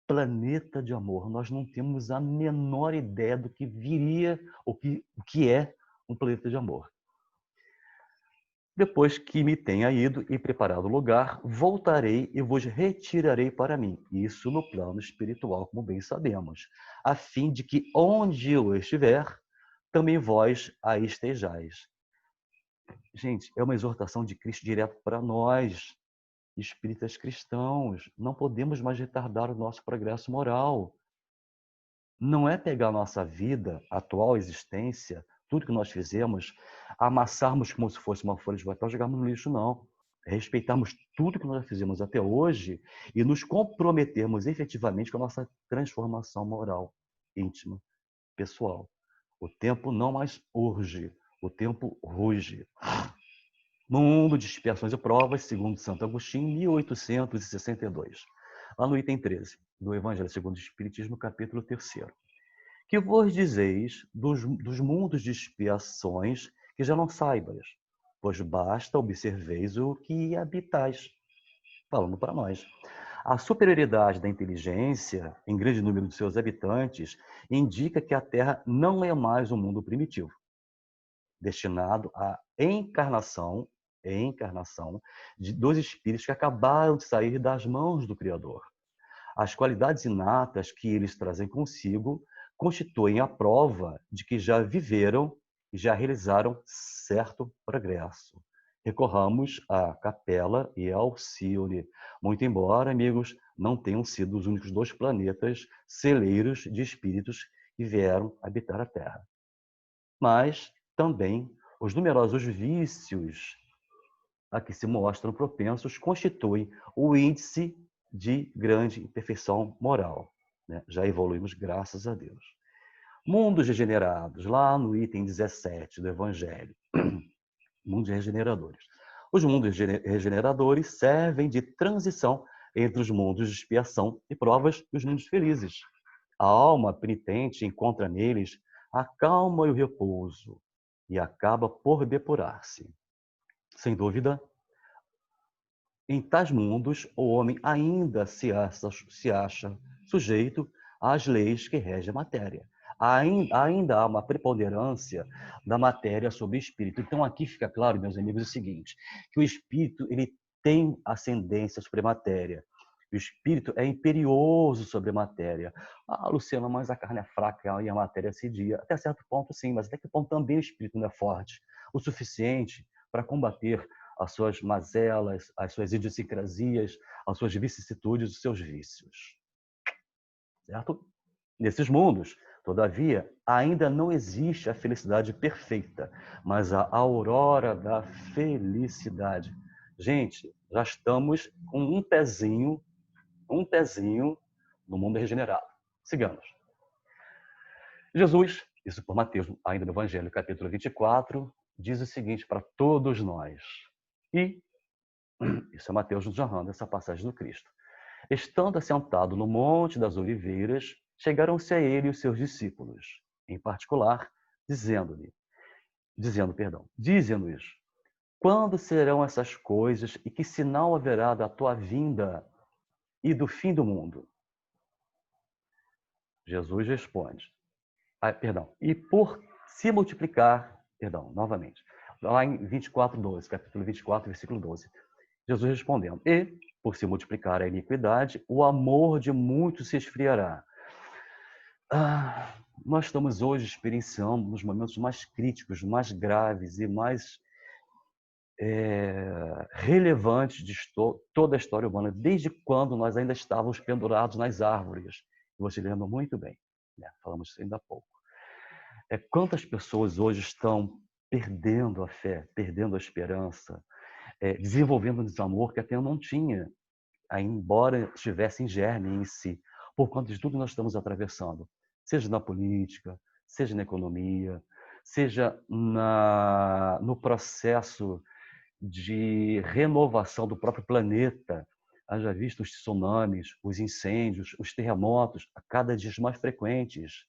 Planeta de amor. Nós não temos a menor ideia do que viria, o que é um planeta de amor. Depois que me tenha ido e preparado o lugar, voltarei e vos retirarei para mim. Isso no plano espiritual, como bem sabemos, a fim de que onde eu estiver, também vós aí estejais. Gente, é uma exortação de Cristo direto para nós, espíritas cristãos. Não podemos mais retardar o nosso progresso moral. Não é pegar a nossa vida, a atual existência, tudo que nós fizemos, amassarmos como se fosse uma folha de papel e jogarmos no lixo, não. Respeitarmos tudo que nós fizemos até hoje e nos comprometermos efetivamente com a nossa transformação moral, íntima, pessoal. O tempo não mais urge, o tempo ruge. Mundo de Expiações e Provas, segundo Santo Agostinho, 1862. Lá no item 13, do Evangelho segundo o Espiritismo, capítulo 3º. Que vos dizeis dos mundos de expiações que já não saibas, pois basta observeis o que habitais. Falando para nós. A superioridade da inteligência, em grande número de seus habitantes, indica que a Terra não é mais um mundo primitivo, destinado à encarnação dos espíritos que acabaram de sair das mãos do Criador. As qualidades inatas que eles trazem consigo constituem a prova de que já viveram e já realizaram certo progresso. Recorramos à Capela e ao Alcione, muito embora, amigos, não tenham sido os únicos 2 planetas celeiros de espíritos que vieram habitar a Terra. Mas também os numerosos vícios a que se mostram propensos constituem o índice de grande imperfeição moral. Já evoluímos, graças a Deus. Mundos regenerados, lá no item 17 do Evangelho. Mundos regeneradores. Os mundos regeneradores servem de transição entre os mundos de expiação e provas e os mundos felizes. A alma penitente encontra neles a calma e o repouso e acaba por depurar-se. Sem dúvida, em tais mundos, o homem ainda se acha sujeito às leis que regem a matéria. Ainda há uma preponderância da matéria sobre o espírito. Então, aqui fica claro, meus amigos, o seguinte, que o espírito ele tem ascendência sobre a matéria. O espírito é imperioso sobre a matéria. Ah, Luciana, mas a carne é fraca e a matéria é cedia. Até certo ponto, sim, mas até que ponto também o espírito não é forte o suficiente para combater as suas mazelas, as suas idiosincrasias, as suas vicissitudes, os seus vícios. Certo? Nesses mundos, todavia, ainda não existe a felicidade perfeita, mas a aurora da felicidade. Gente, já estamos com um pezinho no mundo regenerado. Sigamos. Jesus, isso por Mateus, ainda no Evangelho, capítulo 24, diz o seguinte para todos nós. E, isso é Mateus nos narrando essa passagem do Cristo. Estando assentado no Monte das Oliveiras, chegaram-se a ele os seus discípulos, em particular, dizendo-lhes, quando serão essas coisas e que sinal haverá da tua vinda e do fim do mundo? Jesus responde, e por se multiplicar, novamente, lá em 24:12, capítulo 24, versículo 12, Jesus respondendo, e por se multiplicar a iniquidade, o amor de muitos se esfriará. Nós estamos hoje experienciando nos momentos mais críticos, mais graves e mais relevantes de toda a história humana, desde quando nós ainda estávamos pendurados nas árvores. Você lembra muito bem, né? Falamos isso ainda há pouco. Quantas pessoas hoje estão perdendo a fé, perdendo a esperança, desenvolvendo um desamor que até não tinha, embora estivesse em germe em si. por conta de tudo que nós estamos atravessando, seja na política, seja na economia, seja no processo de renovação do próprio planeta. Haja visto os tsunamis, os incêndios, os terremotos, a cada dia mais frequentes.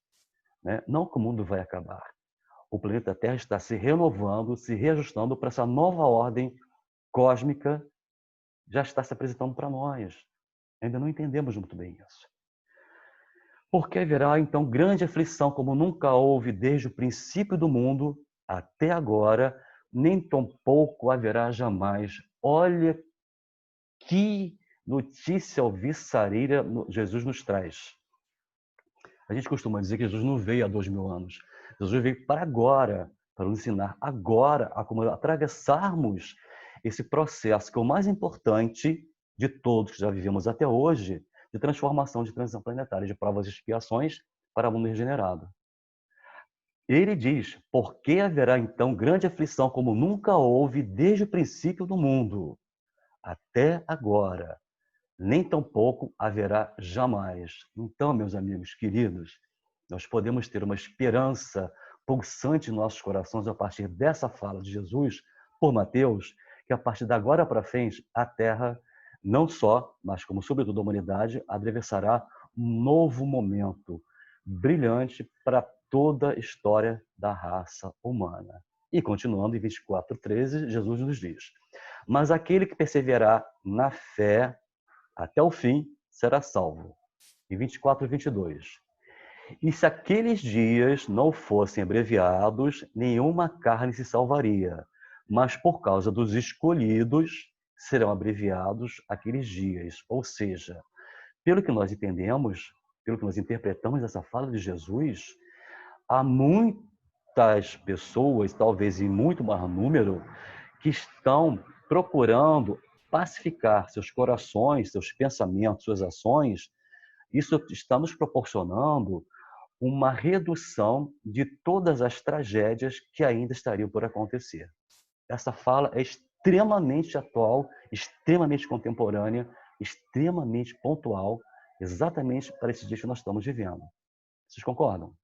Né? Não que o mundo vai acabar. O planeta Terra está se renovando, se reajustando para essa nova ordem cósmica, já está se apresentando para nós. Ainda não entendemos muito bem isso. Porque haverá, então, grande aflição, como nunca houve desde o princípio do mundo até agora, nem tampouco haverá jamais. Olha que notícia alvissareira Jesus nos traz. A gente costuma dizer que Jesus não veio há 2000 anos. Jesus veio para agora, para nos ensinar agora a como atravessarmos esse processo que é o mais importante de todos que já vivemos até hoje, de transformação, de transição planetária, de provas e expiações para o mundo regenerado. Ele diz, porque haverá então grande aflição como nunca houve desde o princípio do mundo, até agora, nem tampouco haverá jamais. Então, meus amigos queridos, nós podemos ter uma esperança pulsante em nossos corações a partir dessa fala de Jesus por Mateus, que a partir de agora para frente, a Terra, não só, mas como sobretudo a humanidade, atravessará um novo momento brilhante para toda a história da raça humana. E continuando em 24:13, Jesus nos diz: mas aquele que perseverar na fé até o fim será salvo. Em 24:22. E se aqueles dias não fossem abreviados, nenhuma carne se salvaria, mas por causa dos escolhidos serão abreviados aqueles dias. Ou seja, pelo que nós entendemos, pelo que nós interpretamos essa fala de Jesus, há muitas pessoas, talvez em muito maior número, que estão procurando pacificar seus corações, seus pensamentos, suas ações. Isso está nos proporcionando uma redução de todas as tragédias que ainda estariam por acontecer. Essa fala é extremamente atual, extremamente contemporânea, extremamente pontual, exatamente para esses dias que nós estamos vivendo. Vocês concordam?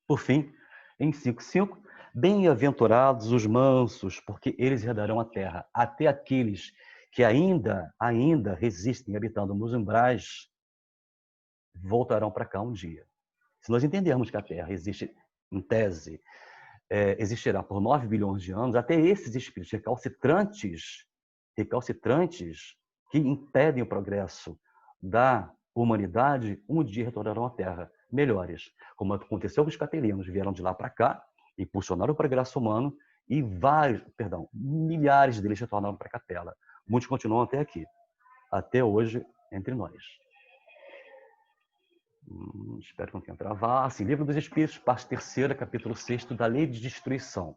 Por fim, em 5:5, bem-aventurados os mansos, porque eles herdarão a terra. Até aqueles que ainda resistem habitando nos umbrais, voltarão para cá um dia. Se nós entendermos que a Terra existe, em tese, existirá por 9 bilhões de anos, até esses espíritos recalcitrantes que impedem o progresso da humanidade, um dia retornarão à Terra melhores. Como aconteceu com os catelinos, vieram de lá para cá, impulsionaram o progresso humano e milhares deles retornaram para a capela. Muitos continuam até aqui, até hoje, entre nós. Espero que não tenha travado. Assim, Livro dos Espíritos, parte 3ª, capítulo 6º, da Lei de Destruição.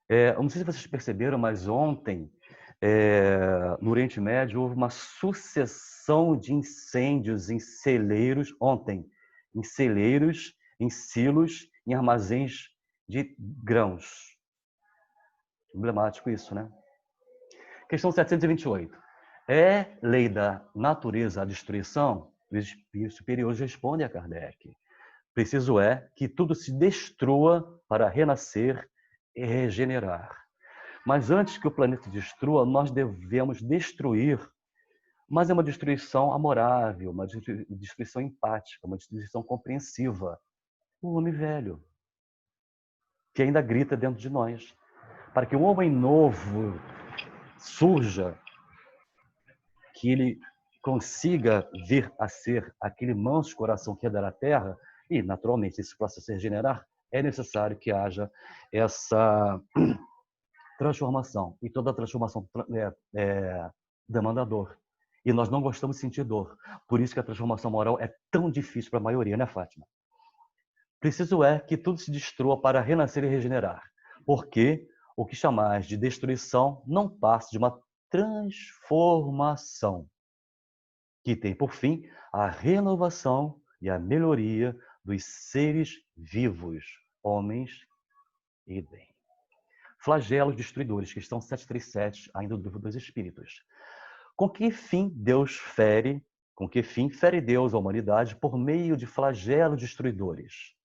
Eu não sei se vocês perceberam, mas ontem, no Oriente Médio, houve uma sucessão de incêndios em celeiros, em celeiros, em silos, em armazéns de grãos. Emblemático isso, né? Questão 728. É lei da natureza a destruição? Os espíritos superiores respondem a Kardec. Preciso é que tudo se destrua para renascer e regenerar. Mas antes que o planeta destrua, nós devemos destruir. Mas é uma destruição amorável, uma destruição empática, uma destruição compreensiva. O homem velho, que ainda grita dentro de nós. Para que um homem novo surja, que ele consiga vir a ser aquele manso coração que herdará a terra, e, naturalmente, esse processo se regenerar, é necessário que haja essa transformação. E toda transformação demanda dor. E nós não gostamos de sentir dor. Por isso que a transformação moral é tão difícil para a maioria, né, Fátima? Preciso é que tudo se destrua para renascer e regenerar. Porque o que chamais de destruição não passa de uma transformação, que tem por fim a renovação e a melhoria dos seres vivos, homens e bem. Flagelos destruidores, questão 737, ainda do Livro dos Espíritos. Com que fim Deus fere Com que fim fere Deus a humanidade por meio de flagelos destruidores,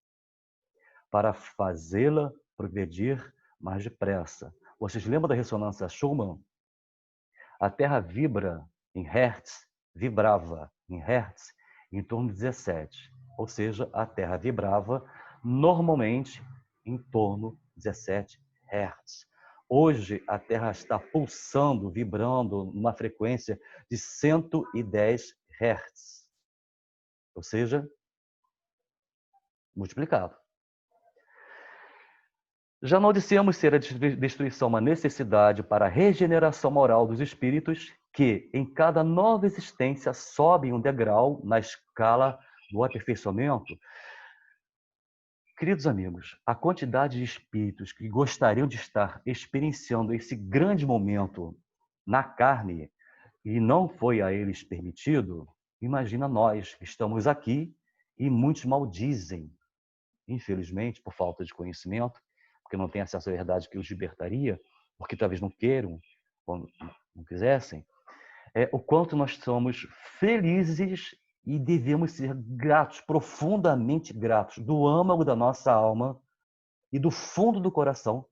para fazê-la progredir mais depressa. Vocês lembram da ressonância Schumann? A Terra vibra em Hertz, vibrava em Hertz em torno de 17. Ou seja, a Terra vibrava normalmente em torno de 17 Hertz. Hoje, a Terra está pulsando, vibrando numa frequência de 110 Hertz. Ou seja, multiplicado. Já não dissemos ser a destruição uma necessidade para a regeneração moral dos espíritos que, em cada nova existência, sobem um degrau na escala do aperfeiçoamento? Queridos amigos, a quantidade de espíritos que gostariam de estar experienciando esse grande momento na carne e não foi a eles permitido, imagina nós que estamos aqui e muitos maldizem, infelizmente, por falta de conhecimento, porque não têm acesso à verdade que os libertaria, porque talvez não queiram, ou não quisessem, o quanto nós somos felizes e devemos ser gratos, profundamente gratos, do âmago da nossa alma e do fundo do coração,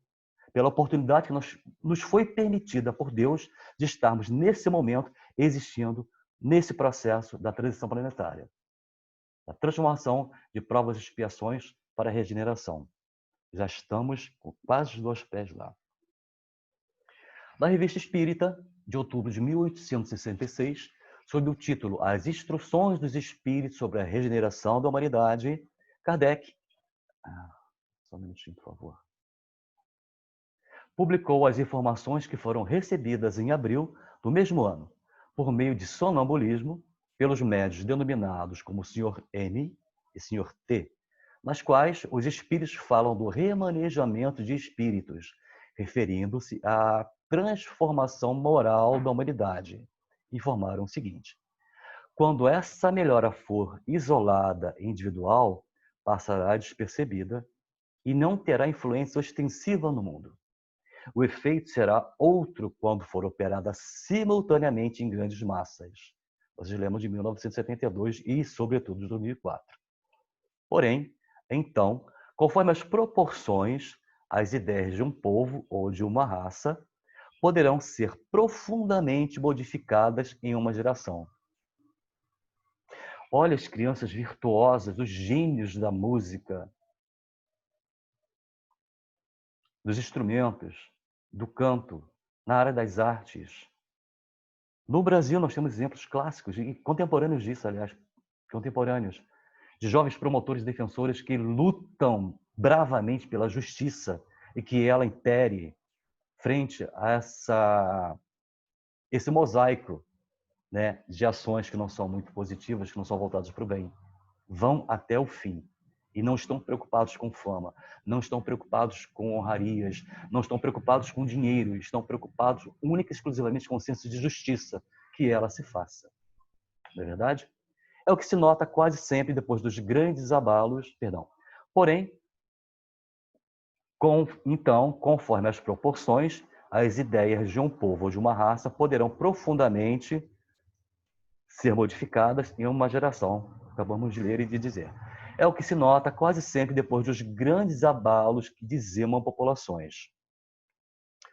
pela oportunidade que nos foi permitida por Deus de estarmos nesse momento existindo nesse processo da transição planetária, da transformação de provas e expiações para a regeneração. Já estamos com quase os 2 pés lá. Na Revista Espírita, de outubro de 1866, sob o título As Instruções dos Espíritos sobre a Regeneração da Humanidade, Kardec, só um minutinho, por favor, publicou as informações que foram recebidas em abril do mesmo ano, por meio de sonambulismo, pelos médiuns denominados como Sr. N e Sr. T, nas quais os espíritos falam do remanejamento de espíritos, referindo-se à transformação moral da humanidade. Informaram o seguinte: quando essa melhora for isolada e individual, passará despercebida e não terá influência ostensiva no mundo. O efeito será outro quando for operada simultaneamente em grandes massas. Vocês lembram de 1972 e, sobretudo, de 2004. Porém, então, conforme as proporções, as ideias de um povo ou de uma raça poderão ser profundamente modificadas em uma geração. Olha as crianças virtuosas, os gênios da música, dos instrumentos, do canto, na área das artes. No Brasil, nós temos exemplos clássicos e contemporâneos disso, aliás, contemporâneos, de jovens promotores e defensores que lutam bravamente pela justiça e que ela impere frente a esse mosaico, né, de ações que não são muito positivas, que não são voltadas para o bem. Vão até o fim e não estão preocupados com fama, não estão preocupados com honrarias, não estão preocupados com dinheiro, estão preocupados única e exclusivamente com o senso de justiça, que ela se faça. Não é verdade? É o que se nota quase sempre depois dos grandes abalos, Porém, então, conforme as proporções, as ideias de um povo ou de uma raça poderão profundamente ser modificadas em uma geração. Acabamos de ler e de dizer. É o que se nota quase sempre depois dos grandes abalos que dizimam populações.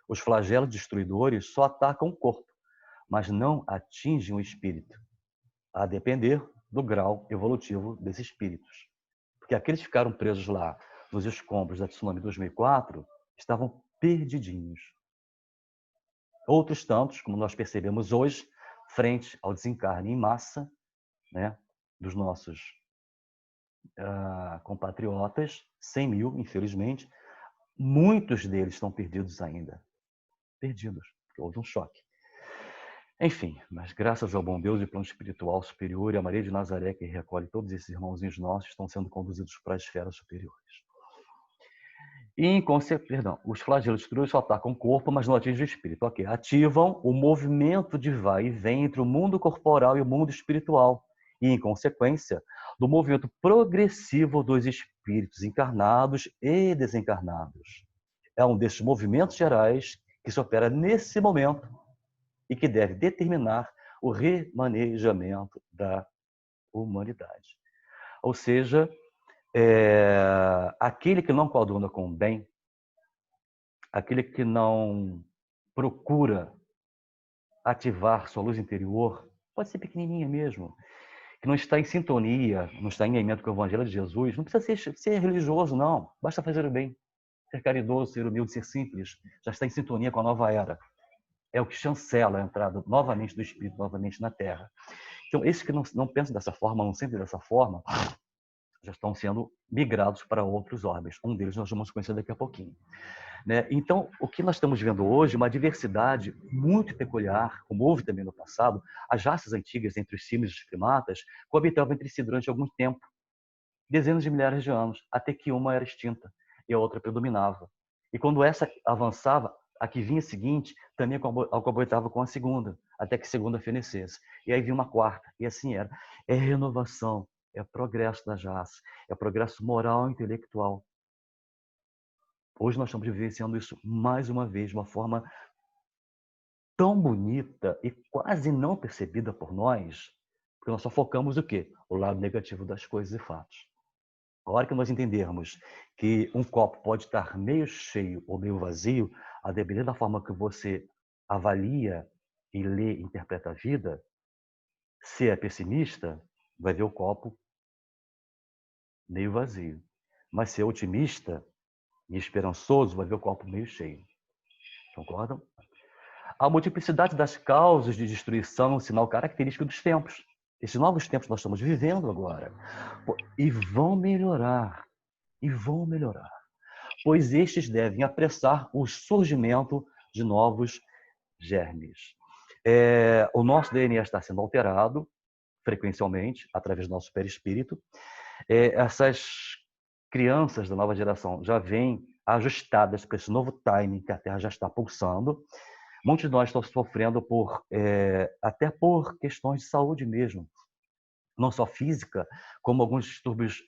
Os flagelos destruidores só atacam o corpo, mas não atingem o espírito, a depender do grau evolutivo desses espíritos. Porque aqueles que ficaram presos lá nos escombros da tsunami 2004 estavam perdidinhos. Outros tantos, como nós percebemos hoje, frente ao desencarne em massa, né, dos nossos compatriotas, 100 mil, infelizmente, muitos deles estão perdidos ainda. Perdidos, porque houve um choque. Enfim, mas graças ao bom Deus e plano espiritual superior e a Maria de Nazaré, que recolhe todos esses irmãozinhos nossos, estão sendo conduzidos para as esferas superiores. E, os flagelos destruidores só atacam o corpo, mas não atingem o espírito. Ok, ativam o movimento de vai e vem entre o mundo corporal e o mundo espiritual. E, em consequência, do movimento progressivo dos espíritos encarnados e desencarnados. É um desses movimentos gerais que se opera nesse momento e que deve determinar o remanejamento da humanidade. Ou seja, aquele que não coaduna com o bem, aquele que não procura ativar sua luz interior, pode ser pequenininha mesmo, que não está em sintonia, não está em alinhamento com o Evangelho de Jesus, não precisa ser religioso, não. Basta fazer o bem, ser caridoso, ser humilde, ser simples. Já está em sintonia com a nova era. É o que chancela a entrada novamente do Espírito, novamente na Terra. Então, esses que não pensam dessa forma, não sentem dessa forma, já estão sendo migrados para outros orbes. Um deles nós vamos conhecer daqui a pouquinho. Né? Então, o que nós estamos vendo hoje é uma diversidade muito peculiar, como houve também no passado. As raças antigas entre os símios e os primatas coabitavam entre si durante algum tempo, dezenas de milhares de anos, até que uma era extinta e a outra predominava. E quando essa avançava, a que vinha seguinte também coabitava com a segunda, até que a segunda fenecesse. E aí vinha uma quarta, e assim era. É renovação, é progresso das raças, é progresso moral e intelectual. Hoje nós estamos vivenciando isso mais uma vez, de uma forma tão bonita e quase não percebida por nós, porque nós só focamos o quê? O lado negativo das coisas e fatos. A hora que nós entendermos que um copo pode estar meio cheio ou meio vazio, a depender da forma que você avalia e lê e interpreta a vida, se é pessimista, vai ver o copo meio vazio. Mas se é otimista e esperançoso, vai ver o copo meio cheio. Concordam? A multiplicidade das causas de destruição é um sinal característico dos tempos. Esses novos tempos que nós estamos vivendo agora. E vão melhorar. E vão melhorar. Pois estes devem apressar o surgimento de novos germes. O nosso DNA está sendo alterado frequencialmente, através do nosso perispírito. Essas crianças da nova geração já vêm ajustadas para esse novo timing que a Terra já está pulsando. Muitos de nós estão sofrendo até por questões de saúde mesmo, não só física, como alguns distúrbios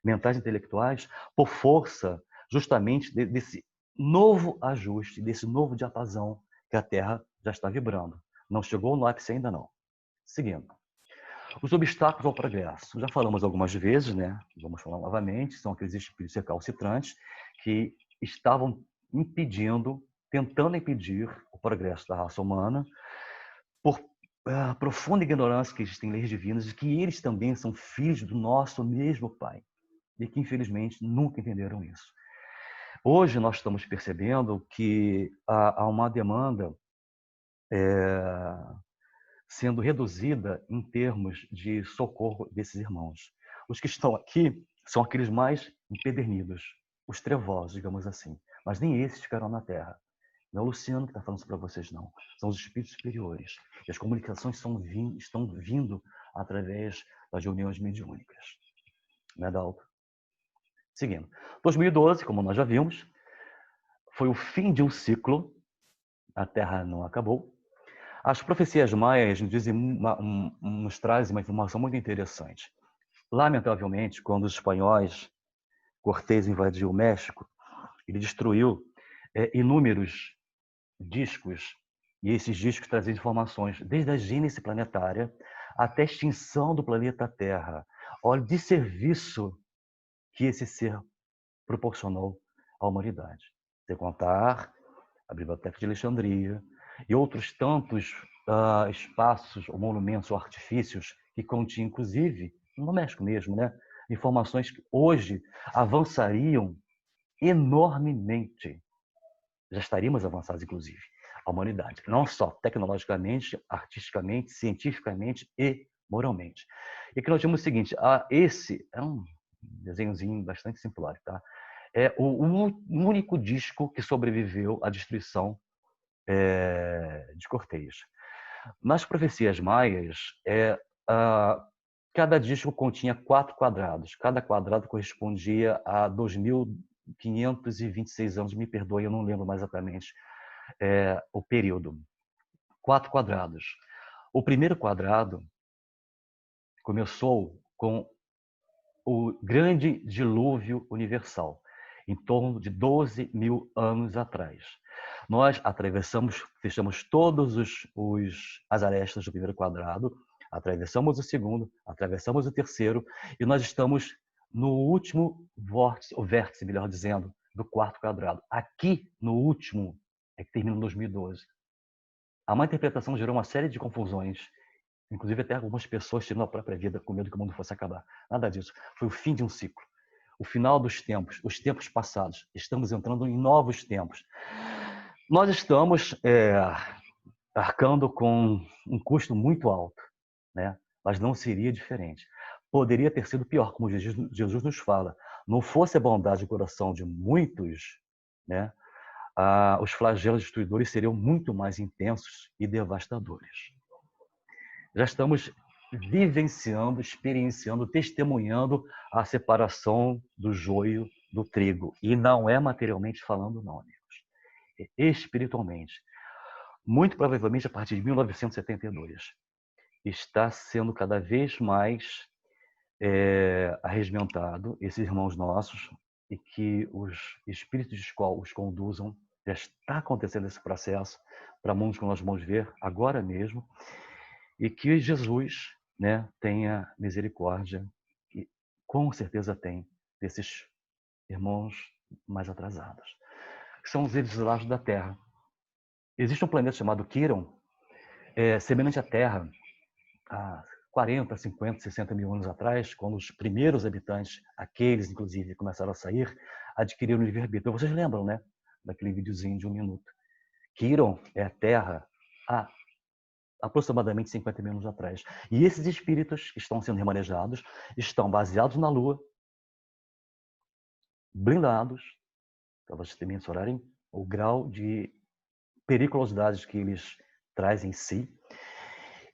mentais e intelectuais, por força justamente desse novo ajuste, desse novo diapasão que a Terra já está vibrando. Não chegou no ápice ainda não. Seguindo. Os obstáculos ao progresso. Já falamos algumas vezes, né? Vamos falar novamente, são aqueles espíritos recalcitrantes que estavam tentando impedir o progresso da raça humana por profunda ignorância que existem leis divinas e que eles também são filhos do nosso mesmo Pai e que, infelizmente, nunca entenderam isso. Hoje nós estamos percebendo que há uma demanda sendo reduzida em termos de socorro desses irmãos. Os que estão aqui são aqueles mais empedernidos, os trevosos, digamos assim. Mas nem esses ficarão na Terra. Não é o Luciano que está falando isso para vocês, não. São os espíritos superiores. E as comunicações estão vindo através das reuniões mediúnicas. Né, Dalton? Seguindo. 2012, como nós já vimos, foi o fim de um ciclo. A Terra não acabou. As profecias maias nos trazem uma informação muito interessante. Lamentavelmente, quando os espanhóis, Cortés invadiu o México, ele destruiu inúmeros discos, e esses discos traziam informações desde a gênese planetária até a extinção do planeta Terra. Olha, de serviço que esse ser proporcionou à humanidade. Sem contar a Biblioteca de Alexandria e outros tantos espaços, ou monumentos, ou artifícios que continham, inclusive, no México mesmo, né? Informações que hoje avançariam enormemente. Já estaríamos avançados, inclusive, a humanidade. Não só tecnologicamente, artisticamente, cientificamente e moralmente. E aqui nós temos o seguinte, esse é um desenhozinho bastante simplório, tá? É o único disco que sobreviveu à destruição de Cortés. Nas profecias maias, cada disco continha 4 quadrados. Cada quadrado correspondia a 2.526 anos. Me perdoe, eu não lembro mais exatamente o período. 4 quadrados. O primeiro quadrado começou com o grande dilúvio universal, em torno de 12 mil anos atrás. Nós atravessamos, fechamos todos as arestas do primeiro quadrado, atravessamos o segundo, atravessamos o terceiro, e nós estamos no último vértice, melhor dizendo, do quarto quadrado. Aqui, no último, é que termina em 2012. A má interpretação gerou uma série de confusões, inclusive até algumas pessoas tirando a própria vida com medo que o mundo fosse acabar. Nada disso. Foi o fim de um ciclo. O final dos tempos, os tempos passados. Estamos entrando em novos tempos. Nós estamos arcando com um custo muito alto, né? Mas não seria diferente. Poderia ter sido pior, como Jesus nos fala. Não fosse a bondade do coração de muitos, né? Os flagelos destruidores seriam muito mais intensos e devastadores. Já estamos vivenciando, experienciando, testemunhando a separação do joio do trigo. E não é materialmente falando, não, amigos. É espiritualmente. Muito provavelmente a partir de 1972. Está sendo cada vez mais arregimentado, esses irmãos nossos, e que os espíritos de escola os conduzam. Já está acontecendo esse processo para mundos que nós vamos ver agora mesmo. E que Jesus, né, tenha misericórdia, e com certeza tem, desses irmãos mais atrasados, que são os exilados da Terra. Existe um planeta chamado Quiron, semelhante à Terra, há 40, 50, 60 mil anos atrás, quando os primeiros habitantes, aqueles inclusive, começaram a sair, adquiriram o livre-arbítrio. Vocês lembram, né, daquele videozinho de 1 minuto? Quiron é a Terra há aproximadamente 50 mil anos atrás. E esses espíritos que estão sendo remanejados estão baseados na Lua, blindados, para vocês mensurarem o grau de periculosidade que eles trazem em si.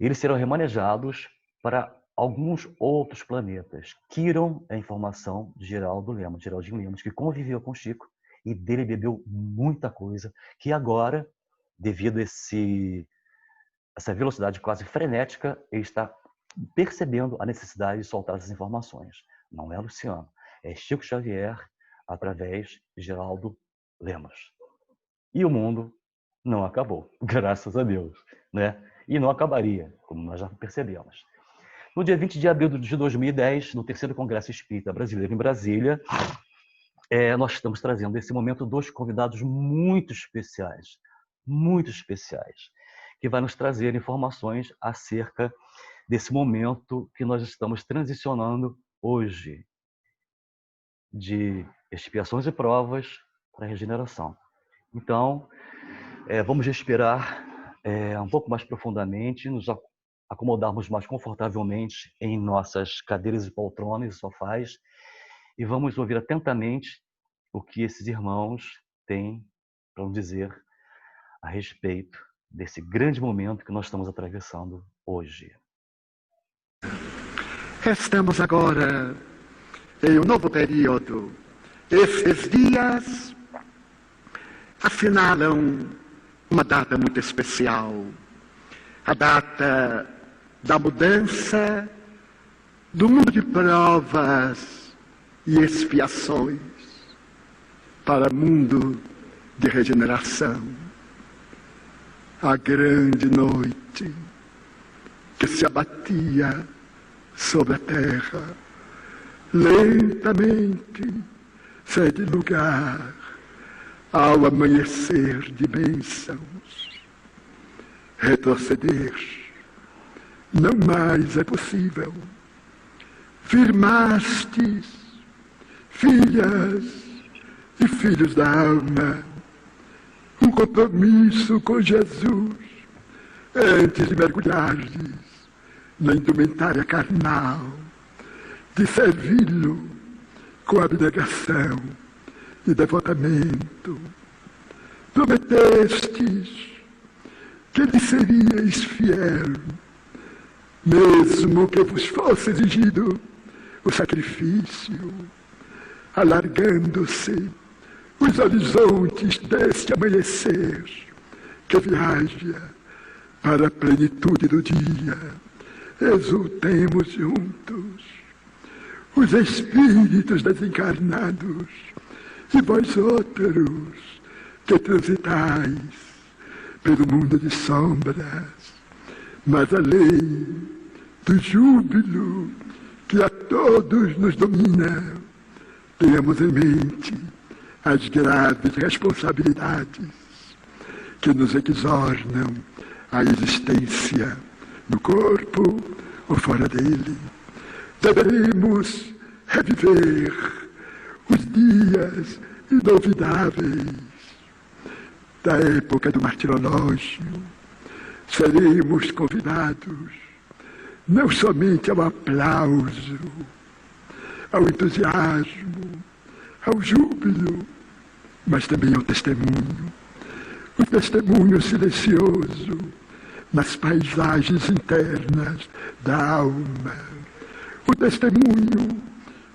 Eles serão remanejados para alguns outros planetas. Quiron é a informação de Geraldinho Lemos, que conviveu com Chico e dele bebeu muita coisa, que agora, devido a essa velocidade quase frenética, ele está percebendo a necessidade de soltar essas informações. Não é Luciano, é Chico Xavier através de Geraldo Lemos. E o mundo não acabou, graças a Deus, né? E não acabaria, como nós já percebemos. No dia 20 de abril de 2010, no terceiro Congresso Espírita Brasileiro em Brasília, nós estamos trazendo nesse momento 2 convidados muito especiais, que vai nos trazer informações acerca desse momento que nós estamos transicionando hoje, de expiações e provas para regeneração. Então, vamos respirar um pouco mais profundamente, nos acomodarmos mais confortavelmente em nossas cadeiras e poltronas e sofás, e vamos ouvir atentamente o que esses irmãos têm para nos dizer a respeito desse grande momento que nós estamos atravessando hoje. Estamos agora em um novo período. Esses dias assinalam uma data muito especial. A data da mudança do mundo de provas e expiações para o mundo de regeneração. A grande noite que se abatia sobre a terra, lentamente cede lugar ao amanhecer de bênçãos. Retroceder não mais é possível. Firmastes, filhas e filhos da alma, um compromisso com Jesus antes de mergulhardes na indumentária carnal, de servi-lo com abnegação e devotamento. Prometestes que lhe seríeis fiel, mesmo que vos fosse exigido o sacrifício, alargando-se os horizontes deste amanhecer que viaja para a plenitude do dia. Exultemos juntos, os espíritos desencarnados, e vós outros, que transitais pelo mundo de sombras, mas além do júbilo que a todos nos domina, tenhamos em mente as graves responsabilidades que nos exornam à existência no corpo ou fora dele. Deveremos reviver os dias inovidáveis da época do martirológio. Seremos convidados não somente ao aplauso, ao entusiasmo, ao júbilo, mas também ao testemunho. O testemunho silencioso nas paisagens internas da alma. O testemunho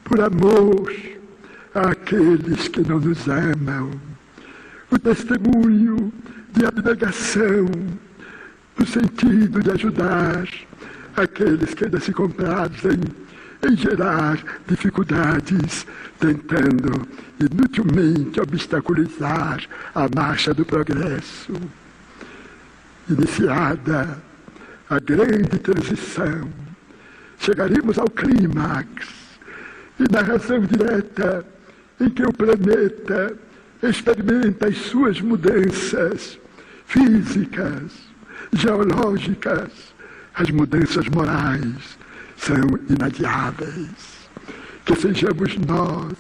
por amor àqueles que não nos amam. O testemunho de abnegação, no sentido de ajudar aqueles que ainda se comprazem em gerar dificuldades, tentando inutilmente obstaculizar a marcha do progresso. Iniciada a grande transição, chegaremos ao clímax e na razão direta em que o planeta experimenta as suas mudanças físicas, geológicas, as mudanças morais são inadiáveis. Que sejamos nós,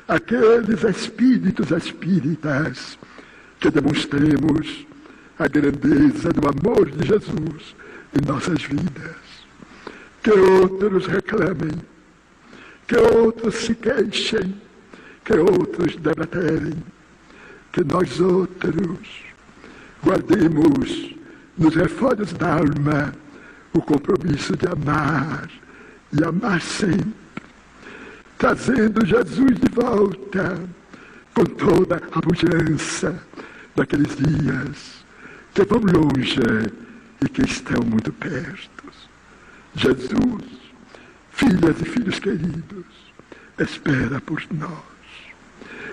aqueles espíritos espíritas, que demonstremos a grandeza do amor de Jesus em nossas vidas. Que outros reclamem, que outros se queixem, que outros debaterem, que nós outros guardemos nos refórios da alma o compromisso de amar e amar sempre, trazendo Jesus de volta com toda a pujança daqueles dias que vão longe e que estão muito perto. Jesus, filhas e filhos queridos, espera por nós.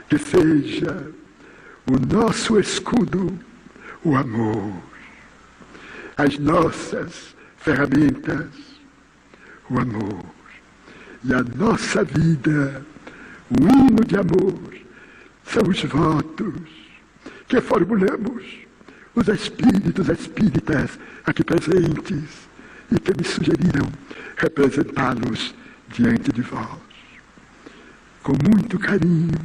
Que seja o nosso escudo o amor, as nossas ferramentas, o amor, e a nossa vida, o hino de amor, são os votos que formulamos os espíritos espíritas aqui presentes e que me sugeriram representá-los diante de vós. Com muito carinho,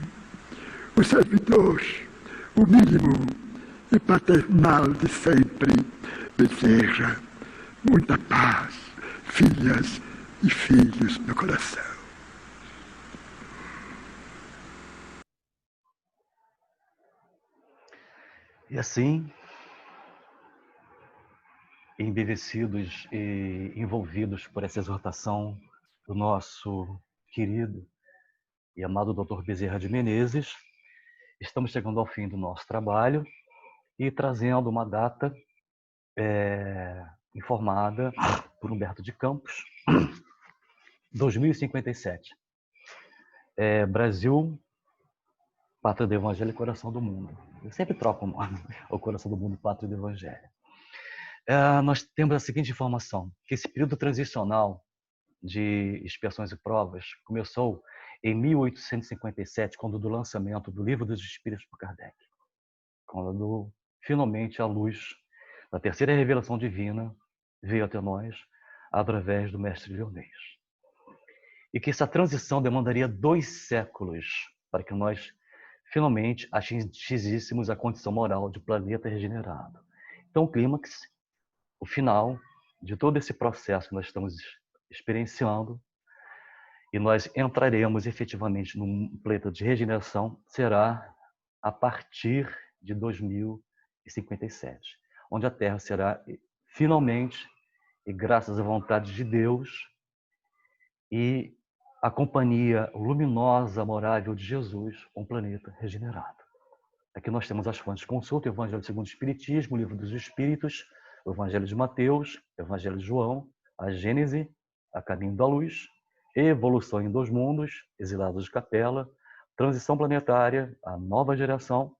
o servidor, o mínimo e paternal de sempre, deseja muita paz, filhas e filhos no coração. E assim, embevecidos e envolvidos por essa exortação do nosso querido e amado Dr. Bezerra de Menezes, estamos chegando ao fim do nosso trabalho e trazendo uma data informada por Humberto de Campos, 2057. Brasil, Pátria do Evangelho e Coração do Mundo. Eu sempre troco o Coração do Mundo e Pátria do Evangelho. Nós temos a seguinte informação, que esse período transicional de expiações e provas começou em 1857, quando do lançamento do Livro dos Espíritos por Kardec, quando finalmente a luz da terceira revelação divina veio até nós através do Mestre Leonês. E que essa transição demandaria 2 séculos para que nós finalmente atingíssemos a condição moral de planeta regenerado. Então, o clímax, o final de todo esse processo que nós estamos experienciando, e nós entraremos efetivamente num planeta de regeneração, será a partir de 2057, onde a Terra será finalmente, e graças à vontade de Deus e a companhia luminosa, amorável de Jesus, um planeta regenerado. Aqui nós temos as fontes de consulta: o Evangelho segundo o Espiritismo, o Livro dos Espíritos, o Evangelho de Mateus, o Evangelho de João, a Gênese, a Caminho da Luz, Evolução em 2 Mundos, Exilados de Capela, Transição Planetária, a Nova Geração,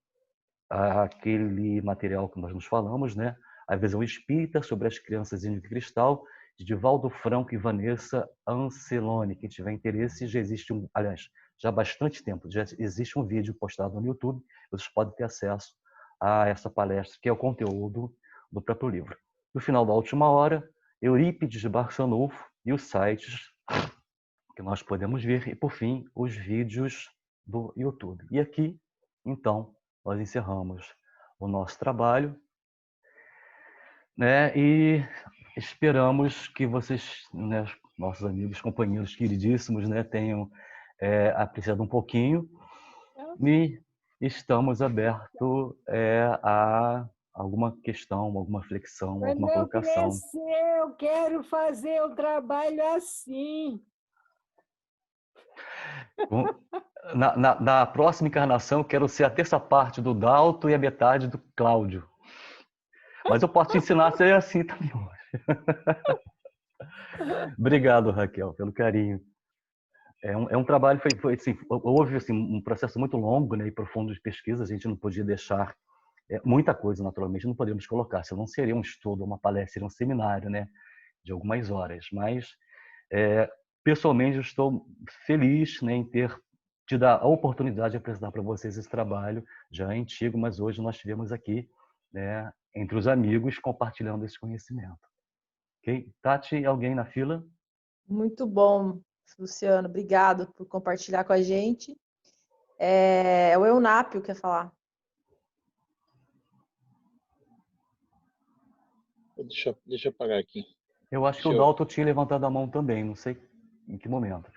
aquele material que nós nos falamos, né? A visão espírita sobre as crianças em cristal, de Divaldo Franco e Vanessa Anceloni. Quem tiver interesse, já existe aliás, já há bastante tempo, já existe um vídeo postado no YouTube, vocês podem ter acesso a essa palestra, que é o conteúdo do próprio livro. No final da última hora, Eurípides Barçanufo e os sites que nós podemos ver, e por fim, os vídeos do YouTube. E aqui, então, nós encerramos o nosso trabalho, né? E esperamos que vocês, né, nossos amigos, companheiros queridíssimos, né, tenham apreciado um pouquinho, e estamos abertos a alguma questão, alguma flexão, alguma colocação. Eu quero fazer o trabalho assim. Na próxima encarnação, eu quero ser a terça parte do Dalto e a metade do Cláudio. Mas eu posso te ensinar a ser assim também hoje. Obrigado, Raquel, pelo carinho. É um trabalho, foi assim, houve assim, um processo muito longo, né, e profundo de pesquisa. A gente não podia deixar muita coisa, naturalmente, não podemos colocar, senão não seria um estudo, uma palestra, seria um seminário, né, de algumas horas. Mas, pessoalmente, eu estou feliz, né, em ter tido a oportunidade de apresentar para vocês esse trabalho, já antigo, mas hoje nós tivemos aqui, né, entre os amigos, compartilhando esse conhecimento. Ok? Tati, alguém na fila? Muito bom, Luciano. Obrigado por compartilhar com a gente. O Eunápio quer falar. Deixa eu apagar aqui. Eu acho que o Dalton tinha levantado a mão também, não sei em que momento.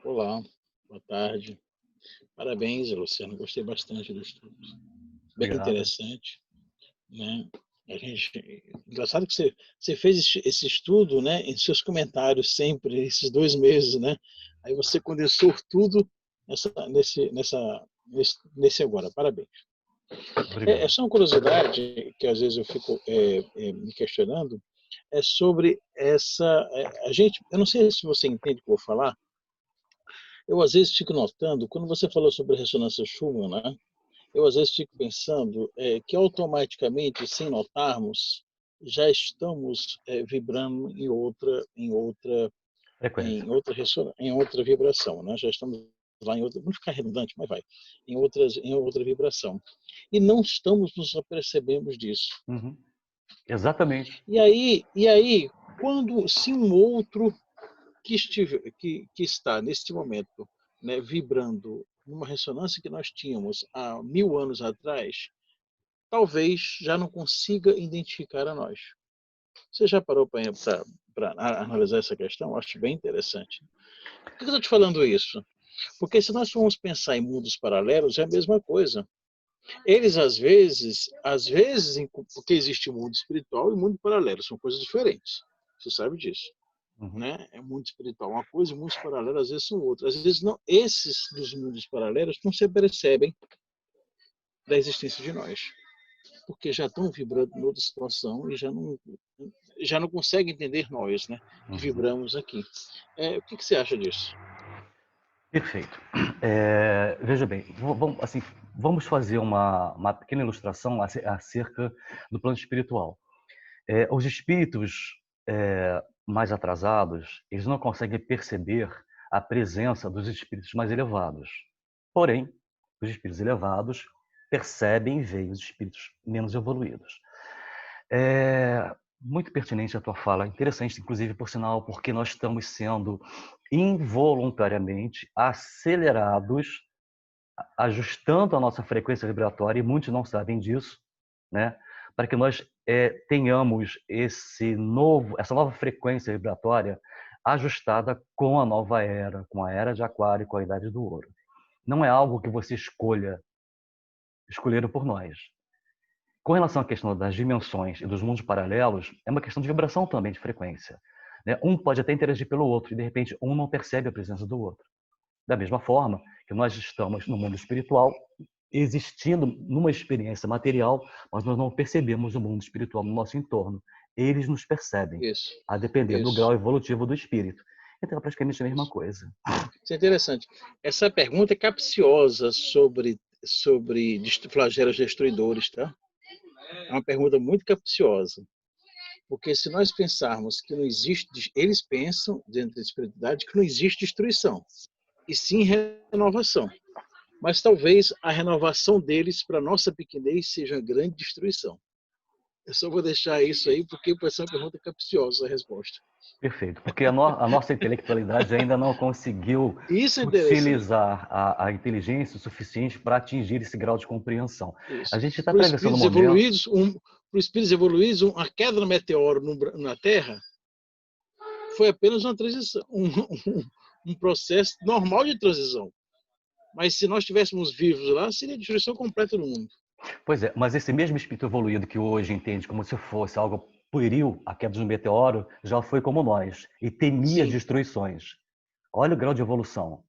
Olá, boa tarde. Parabéns, Luciano. Gostei bastante do estudo. Bem interessante, né? Engraçado que você fez esse estudo, né, em seus comentários sempre, esses 2 meses, né? Aí você condensou tudo nesse agora. Parabéns. É só uma curiosidade que às vezes eu fico me questionando, sobre eu não sei se você entende o que eu vou falar, eu às vezes fico notando, quando você falou sobre a ressonância Schumann, né, eu às vezes fico pensando que automaticamente, sem notarmos, já estamos vibrando em outra vibração, né? Já estamos lá em outra, vamos ficar redundante, mas vai, em outra vibração. E não estamos nos apercebemos disso. Uhum. Exatamente. E aí, se um outro que está neste momento, né, vibrando numa ressonância que nós tínhamos há 1000 anos atrás, talvez já não consiga identificar a nós. Você já parou para analisar essa questão? Acho bem interessante. Por que eu estou te falando isso? Porque se nós formos pensar em mundos paralelos, é a mesma coisa. Eles, às vezes, porque existe o mundo espiritual e o mundo paralelo, são coisas diferentes. Você sabe disso. Uhum. Né? É mundo espiritual uma coisa e mundos paralelos às vezes são outras. Às vezes não, esses dos mundos paralelos não se percebem da existência de nós, porque já estão vibrando em outra situação e já não conseguem entender nós, né? Que vibramos aqui. O que você acha disso? Perfeito. Veja bem, vamos fazer uma pequena ilustração acerca do plano espiritual. Os espíritos mais atrasados, eles não conseguem perceber a presença dos espíritos mais elevados. Porém, os espíritos elevados percebem e veem os espíritos menos evoluídos. Muito pertinente a tua fala, interessante, inclusive, por sinal, porque nós estamos sendo involuntariamente acelerados, ajustando a nossa frequência vibratória, e muitos não sabem disso, né? Para que nós tenhamos essa nova frequência vibratória ajustada com a nova era, com a era de Aquário e com a idade do Ouro. Não é algo que você escolheram por nós. Com relação à questão das dimensões e dos mundos paralelos, é uma questão de vibração também, de frequência. Um pode até interagir pelo outro e, de repente, um não percebe a presença do outro. Da mesma forma que nós estamos no mundo espiritual, existindo numa experiência material, mas nós não percebemos o mundo espiritual no nosso entorno. Eles nos percebem, a depender do grau evolutivo do espírito. Então, é praticamente a mesma coisa. Isso é interessante. Essa pergunta é capciosa sobre sobre flagelos destruidores, tá? É uma pergunta muito capciosa. Porque se nós pensarmos que não existe, eles pensam, dentro da espiritualidade, que não existe destruição, e sim renovação. Mas talvez a renovação deles, para a nossa pequenez, seja uma grande destruição. Eu só vou deixar isso aí, porque vai ser uma pergunta capciosa a resposta. Perfeito, porque a nossa intelectualidade ainda não conseguiu Isso é interessante. utilizar a inteligência o suficiente para atingir esse grau de compreensão. Isso. A gente está Para atravessando um espíritos momento... espíritos evoluídos, a queda do meteoro na Terra foi apenas uma transição, um processo normal de transição. Mas se nós estivéssemos vivos lá, seria a destruição completa do mundo. Pois é, mas esse mesmo espírito evoluído que hoje entende como se fosse algo pueril, a queda de um meteoro, já foi como nós e temia Sim. destruições. Olha o grau de evolução.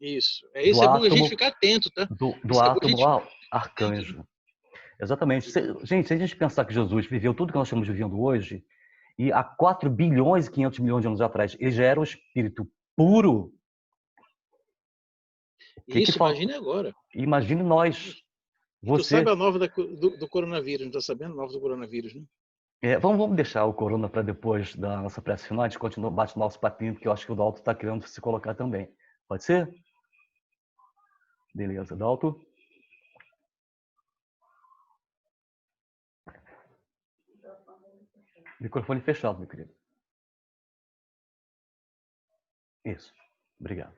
Isso. Isso é bom a gente ficar atento, tá? Do átomo ao arcanjo. Exatamente. Gente, se a gente pensar que Jesus viveu tudo que nós estamos vivendo hoje, e há 4 bilhões e 500 milhões de anos atrás, ele já era um espírito puro. Isso, imagine agora. Imagine nós. Tu sabe a nova do coronavírus, não está sabendo a nova do coronavírus, né? Vamos deixar o corona para depois da nossa prece final, a gente continua, bate nosso papinho, porque eu acho que o Dalto está querendo se colocar também. Pode ser? Beleza, Dalto. Microfone fechado, meu querido. Isso. Obrigado.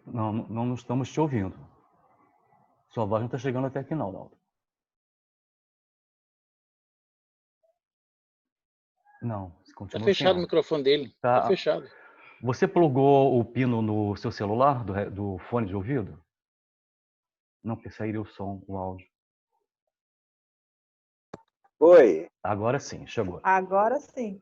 Não estamos te ouvindo. Sua voz não está chegando até aqui, não, Dalton. Não, continua. Está fechado o microfone dele. Está fechado. Você plugou o pino no seu celular, do fone de ouvido? Não, porque sairia o som, o áudio. Oi. Agora sim, chegou. Agora sim.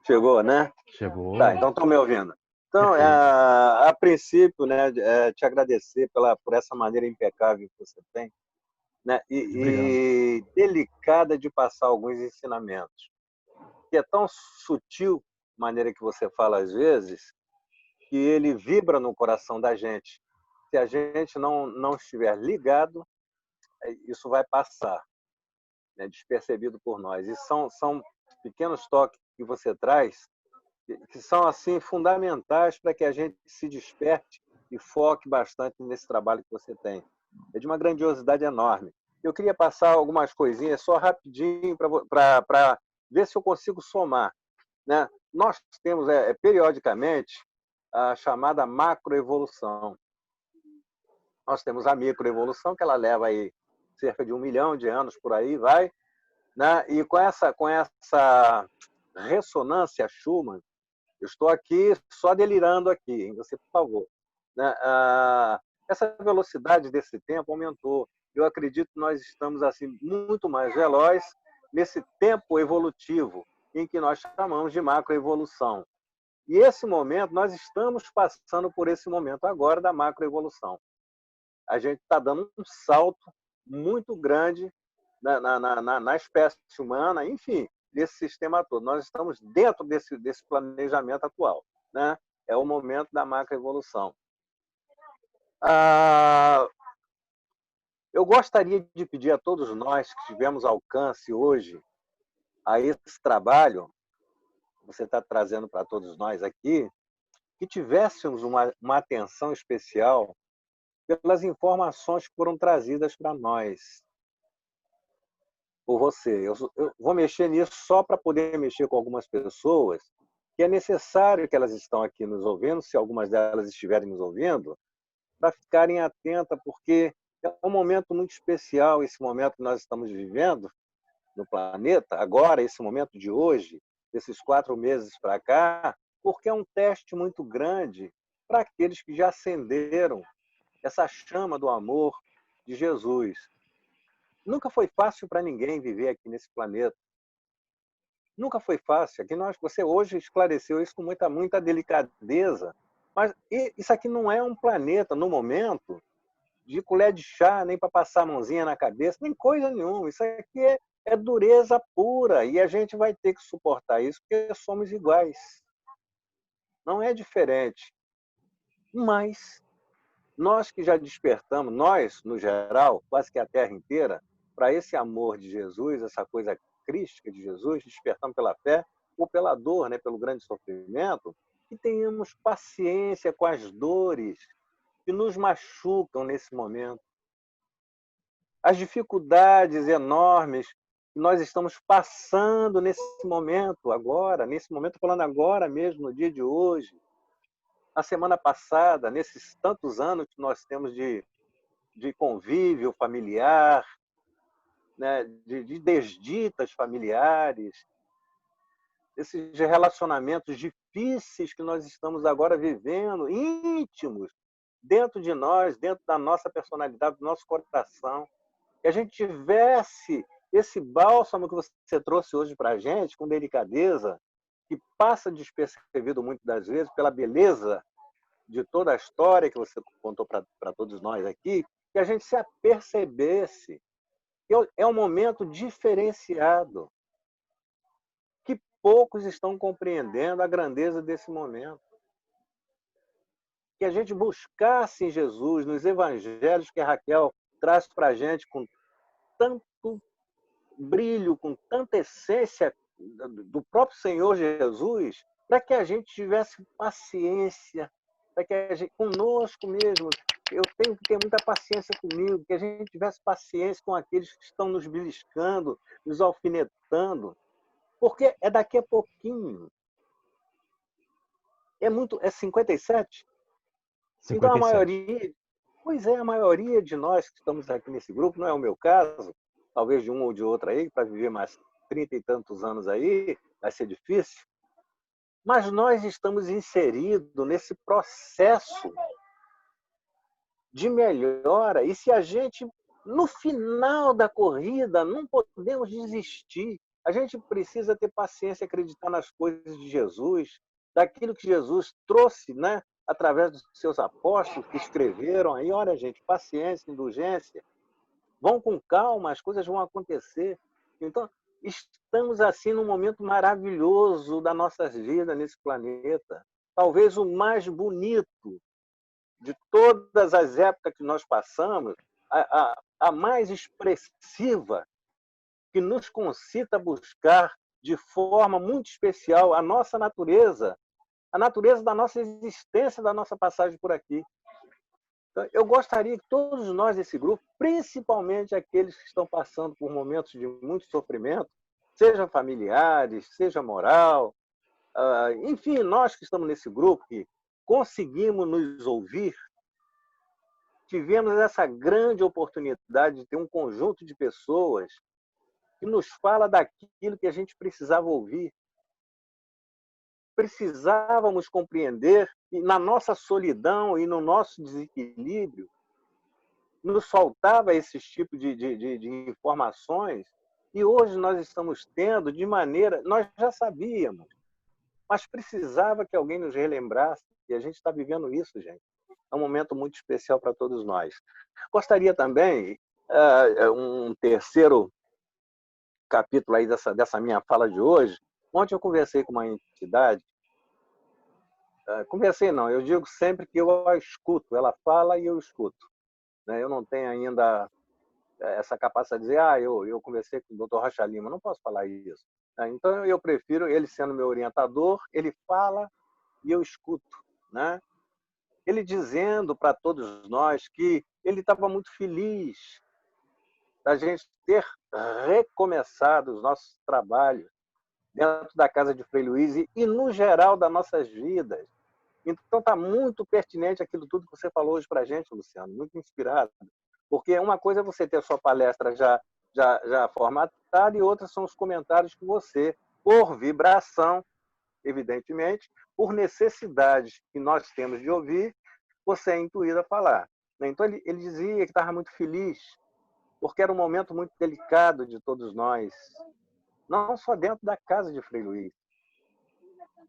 Chegou, né? Chegou. Tá, então estão me ouvindo. Então, a princípio, né, te agradecer por essa maneira impecável que você tem, né, e delicada de passar alguns ensinamentos. Que é tão sutil, a maneira que você fala às vezes, que ele vibra no coração da gente. Se a gente não estiver ligado, isso vai passar, né, despercebido por nós. E são pequenos toques que você traz que são assim fundamentais para que a gente se desperte e foque bastante nesse trabalho que você tem. É de uma grandiosidade enorme. Eu queria passar algumas coisinhas só rapidinho para ver se eu consigo somar, né? Nós temos periodicamente a chamada macroevolução. Nós temos a microevolução, que ela leva aí cerca de 1 milhão de anos por aí, vai, né? E com essa ressonância Schumann, eu estou aqui só delirando aqui, hein? Você, por favor. Né? Essa velocidade desse tempo aumentou. Eu acredito que nós estamos assim muito mais velozes nesse tempo evolutivo, em que nós chamamos de macroevolução. E esse momento, nós estamos passando por esse momento agora da macroevolução. A gente está dando um salto muito grande na espécie humana, enfim, desse sistema todo. Nós estamos dentro desse planejamento atual, né? É o momento da macroevolução. Eu gostaria de pedir a todos nós que tivemos alcance hoje a esse trabalho que você está trazendo para todos nós aqui, que tivéssemos uma atenção especial pelas informações que foram trazidas para nós por você. Eu vou mexer nisso só para poder mexer com algumas pessoas, que é necessário que elas estão aqui nos ouvindo, se algumas delas estiverem nos ouvindo, para ficarem atentas, porque é um momento muito especial, esse momento que nós estamos vivendo no planeta, agora, esse momento de hoje, esses 4 meses para cá, porque é um teste muito grande para aqueles que já acenderam essa chama do amor de Jesus. Nunca foi fácil para ninguém viver aqui nesse planeta. Nunca foi fácil. Aqui você hoje esclareceu isso com muita delicadeza. Mas isso aqui não é um planeta, no momento, de colher de chá, nem para passar a mãozinha na cabeça, nem coisa nenhuma. Isso aqui é dureza pura. E a gente vai ter que suportar isso, porque somos iguais. Não é diferente. Mas Nós que já despertamos, nós, no geral, quase que a Terra inteira, para esse amor de Jesus, essa coisa crística de Jesus, despertamos pela fé ou pela dor, né, pelo grande sofrimento, que tenhamos paciência com as dores que nos machucam nesse momento. As dificuldades enormes que nós estamos passando nesse momento agora, falando agora mesmo, no dia de hoje, na semana passada, nesses tantos anos que nós temos de convívio familiar, né, de desditas familiares, esses relacionamentos difíceis que nós estamos agora vivendo, íntimos, dentro de nós, dentro da nossa personalidade, do nosso coração, que a gente tivesse esse bálsamo que você trouxe hoje para a gente, com delicadeza, que passa despercebido muitas das vezes pela beleza de toda a história que você contou para todos nós aqui, que a gente se apercebesse que é um momento diferenciado, que poucos estão compreendendo a grandeza desse momento. Que a gente buscasse em Jesus, nos evangelhos que a Raquel traz para a gente com tanto brilho, com tanta essência do próprio Senhor Jesus, para que a gente tivesse paciência, para que a gente, conosco mesmo, eu tenho que ter muita paciência comigo, que a gente tivesse paciência com aqueles que estão nos beliscando, nos alfinetando, porque é daqui a pouquinho. É 57? 57. Então a maioria de nós que estamos aqui nesse grupo, não é o meu caso, talvez de um ou de outro aí, para viver mais 30 e tantos anos aí, vai ser difícil, mas nós estamos inseridos nesse processo de melhora, e se a gente, no final da corrida, não podemos desistir, a gente precisa ter paciência e acreditar nas coisas de Jesus, daquilo que Jesus trouxe, né, através dos seus apóstolos que escreveram aí, olha gente, paciência, indulgência, vão com calma, as coisas vão acontecer. Então, estamos assim num momento maravilhoso das nossas vidas nesse planeta, talvez o mais bonito de todas as épocas que nós passamos, a mais expressiva, que nos concita a buscar de forma muito especial a nossa natureza, a natureza da nossa existência, da nossa passagem por aqui. Então, eu gostaria que todos nós desse grupo, principalmente aqueles que estão passando por momentos de muito sofrimento, seja familiares, seja moral, enfim, nós que estamos nesse grupo, que conseguimos nos ouvir, tivemos essa grande oportunidade de ter um conjunto de pessoas que nos fala daquilo que a gente precisava ouvir. Precisávamos compreender, e na nossa solidão e no nosso desequilíbrio, nos faltava esse tipo de informações, e hoje nós estamos tendo de maneira... Nós já sabíamos, mas precisava que alguém nos relembrasse, e a gente está vivendo isso, gente. É um momento muito especial para todos nós. Gostaria também, um terceiro capítulo aí dessa minha fala de hoje. Ontem eu conversei com uma entidade, conversei não, eu digo sempre que eu a escuto, ela fala e eu escuto. Eu não tenho ainda essa capacidade de dizer, eu conversei com o Dr. Rocha Lima, não posso falar isso. Então eu prefiro, ele sendo meu orientador, ele fala e eu escuto, né? Ele dizendo para todos nós que ele estava muito feliz da gente ter recomeçado os nossos trabalhos dentro da casa de Frei Luiz e no geral das nossas vidas. Então está muito pertinente aquilo tudo que você falou hoje para a gente, Luciano, muito inspirado. Porque uma coisa é você ter a sua palestra já formatada e outra são os comentários que você, por vibração, evidentemente, por necessidade que nós temos de ouvir, você é intuído a falar. Então ele dizia que estava muito feliz, porque era um momento muito delicado de todos nós, não só dentro da casa de Frei Luiz,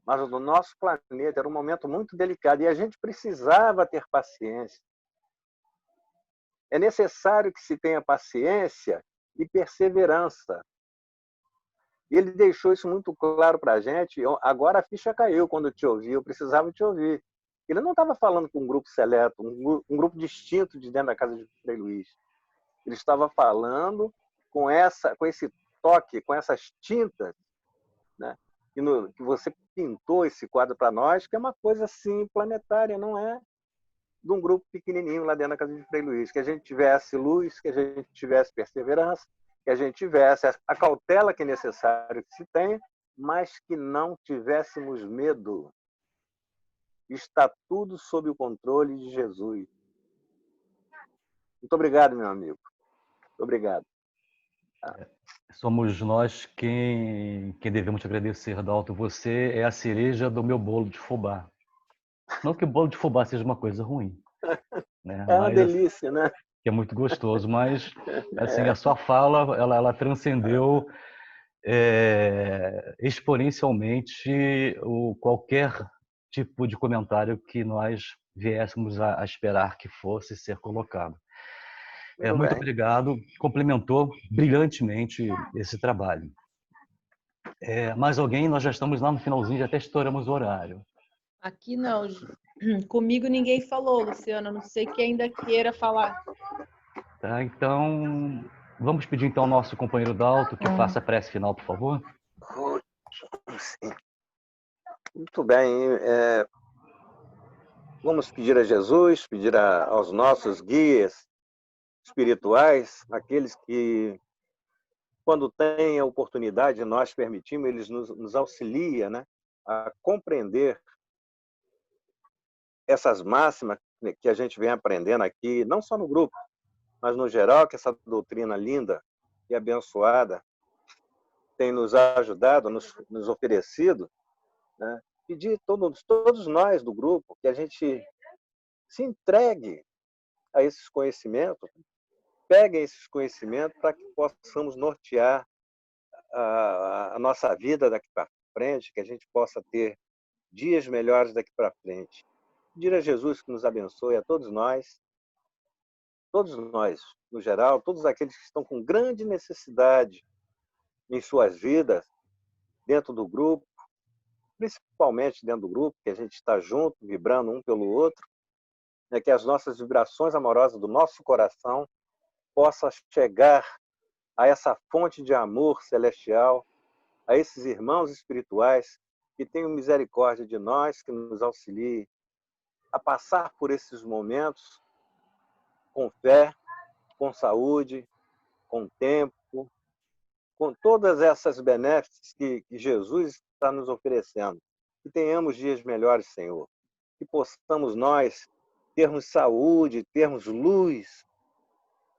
mas no nosso planeta. Era um momento muito delicado e a gente precisava ter paciência. É necessário que se tenha paciência e perseverança. E ele deixou isso muito claro para a gente. Agora a ficha caiu quando eu te ouvi, eu precisava te ouvir. Ele não estava falando com um grupo seleto, um grupo distinto de dentro da casa de Frei Luís. Ele estava falando com esse toque, com essas tintas, né? Que você pintou esse quadro para nós, que é uma coisa assim planetária, não é de um grupo pequenininho lá dentro da casa de Frei Luís. Que a gente tivesse luz, que a gente tivesse perseverança, que a gente tivesse a cautela que é necessário que se tenha, mas que não tivéssemos medo. Está tudo sob o controle de Jesus. Muito obrigado, meu amigo. Muito obrigado. Somos nós quem devemos te agradecer, Dalton. Você é a cereja do meu bolo de fubá. Não que o bolo de fubá seja uma coisa ruim, né? É uma Mas delícia, né? que é muito gostoso, mas assim, a sua fala, ela transcendeu exponencialmente qualquer tipo de comentário que nós viéssemos a esperar que fosse ser colocado. Muito obrigado, complementou brilhantemente esse trabalho. Mais alguém? Nós já estamos lá no finalzinho, já até estouramos o horário. Aqui não. Comigo ninguém falou, Luciana. Não sei quem ainda queira falar. Tá, então, vamos pedir então ao nosso companheiro Dalton que faça a prece final, por favor. Sim. Muito bem. Vamos pedir a Jesus, pedir aos nossos guias espirituais, aqueles que, quando têm a oportunidade, nós permitimos, eles nos auxiliam, né, a compreender essas máximas que a gente vem aprendendo aqui, não só no grupo, mas no geral, que essa doutrina linda e abençoada tem nos ajudado, nos oferecido, né? Pedir todos nós do grupo que a gente se entregue a esses conhecimentos, peguem esses conhecimentos para que possamos nortear a nossa vida daqui para frente, que a gente possa ter dias melhores daqui para frente. Pedir a Jesus que nos abençoe, a todos nós, no geral, todos aqueles que estão com grande necessidade em suas vidas, dentro do grupo, principalmente dentro do grupo, que a gente está junto, vibrando um pelo outro, né, que as nossas vibrações amorosas do nosso coração possam chegar a essa fonte de amor celestial, a esses irmãos espirituais que tenham misericórdia de nós, que nos auxiliem a passar por esses momentos com fé, com saúde, com tempo, com todas essas benéficas que Jesus está nos oferecendo. Que tenhamos dias melhores, Senhor. Que possamos nós termos saúde, termos luz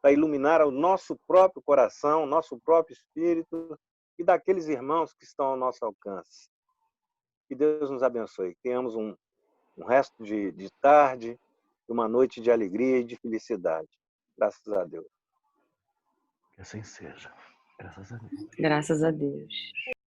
para iluminar o nosso próprio coração, nosso próprio espírito e daqueles irmãos que estão ao nosso alcance. Que Deus nos abençoe. Que tenhamos um resto de tarde, uma noite de alegria e de felicidade. Graças a Deus. Que assim seja. Graças a Deus. Graças a Deus.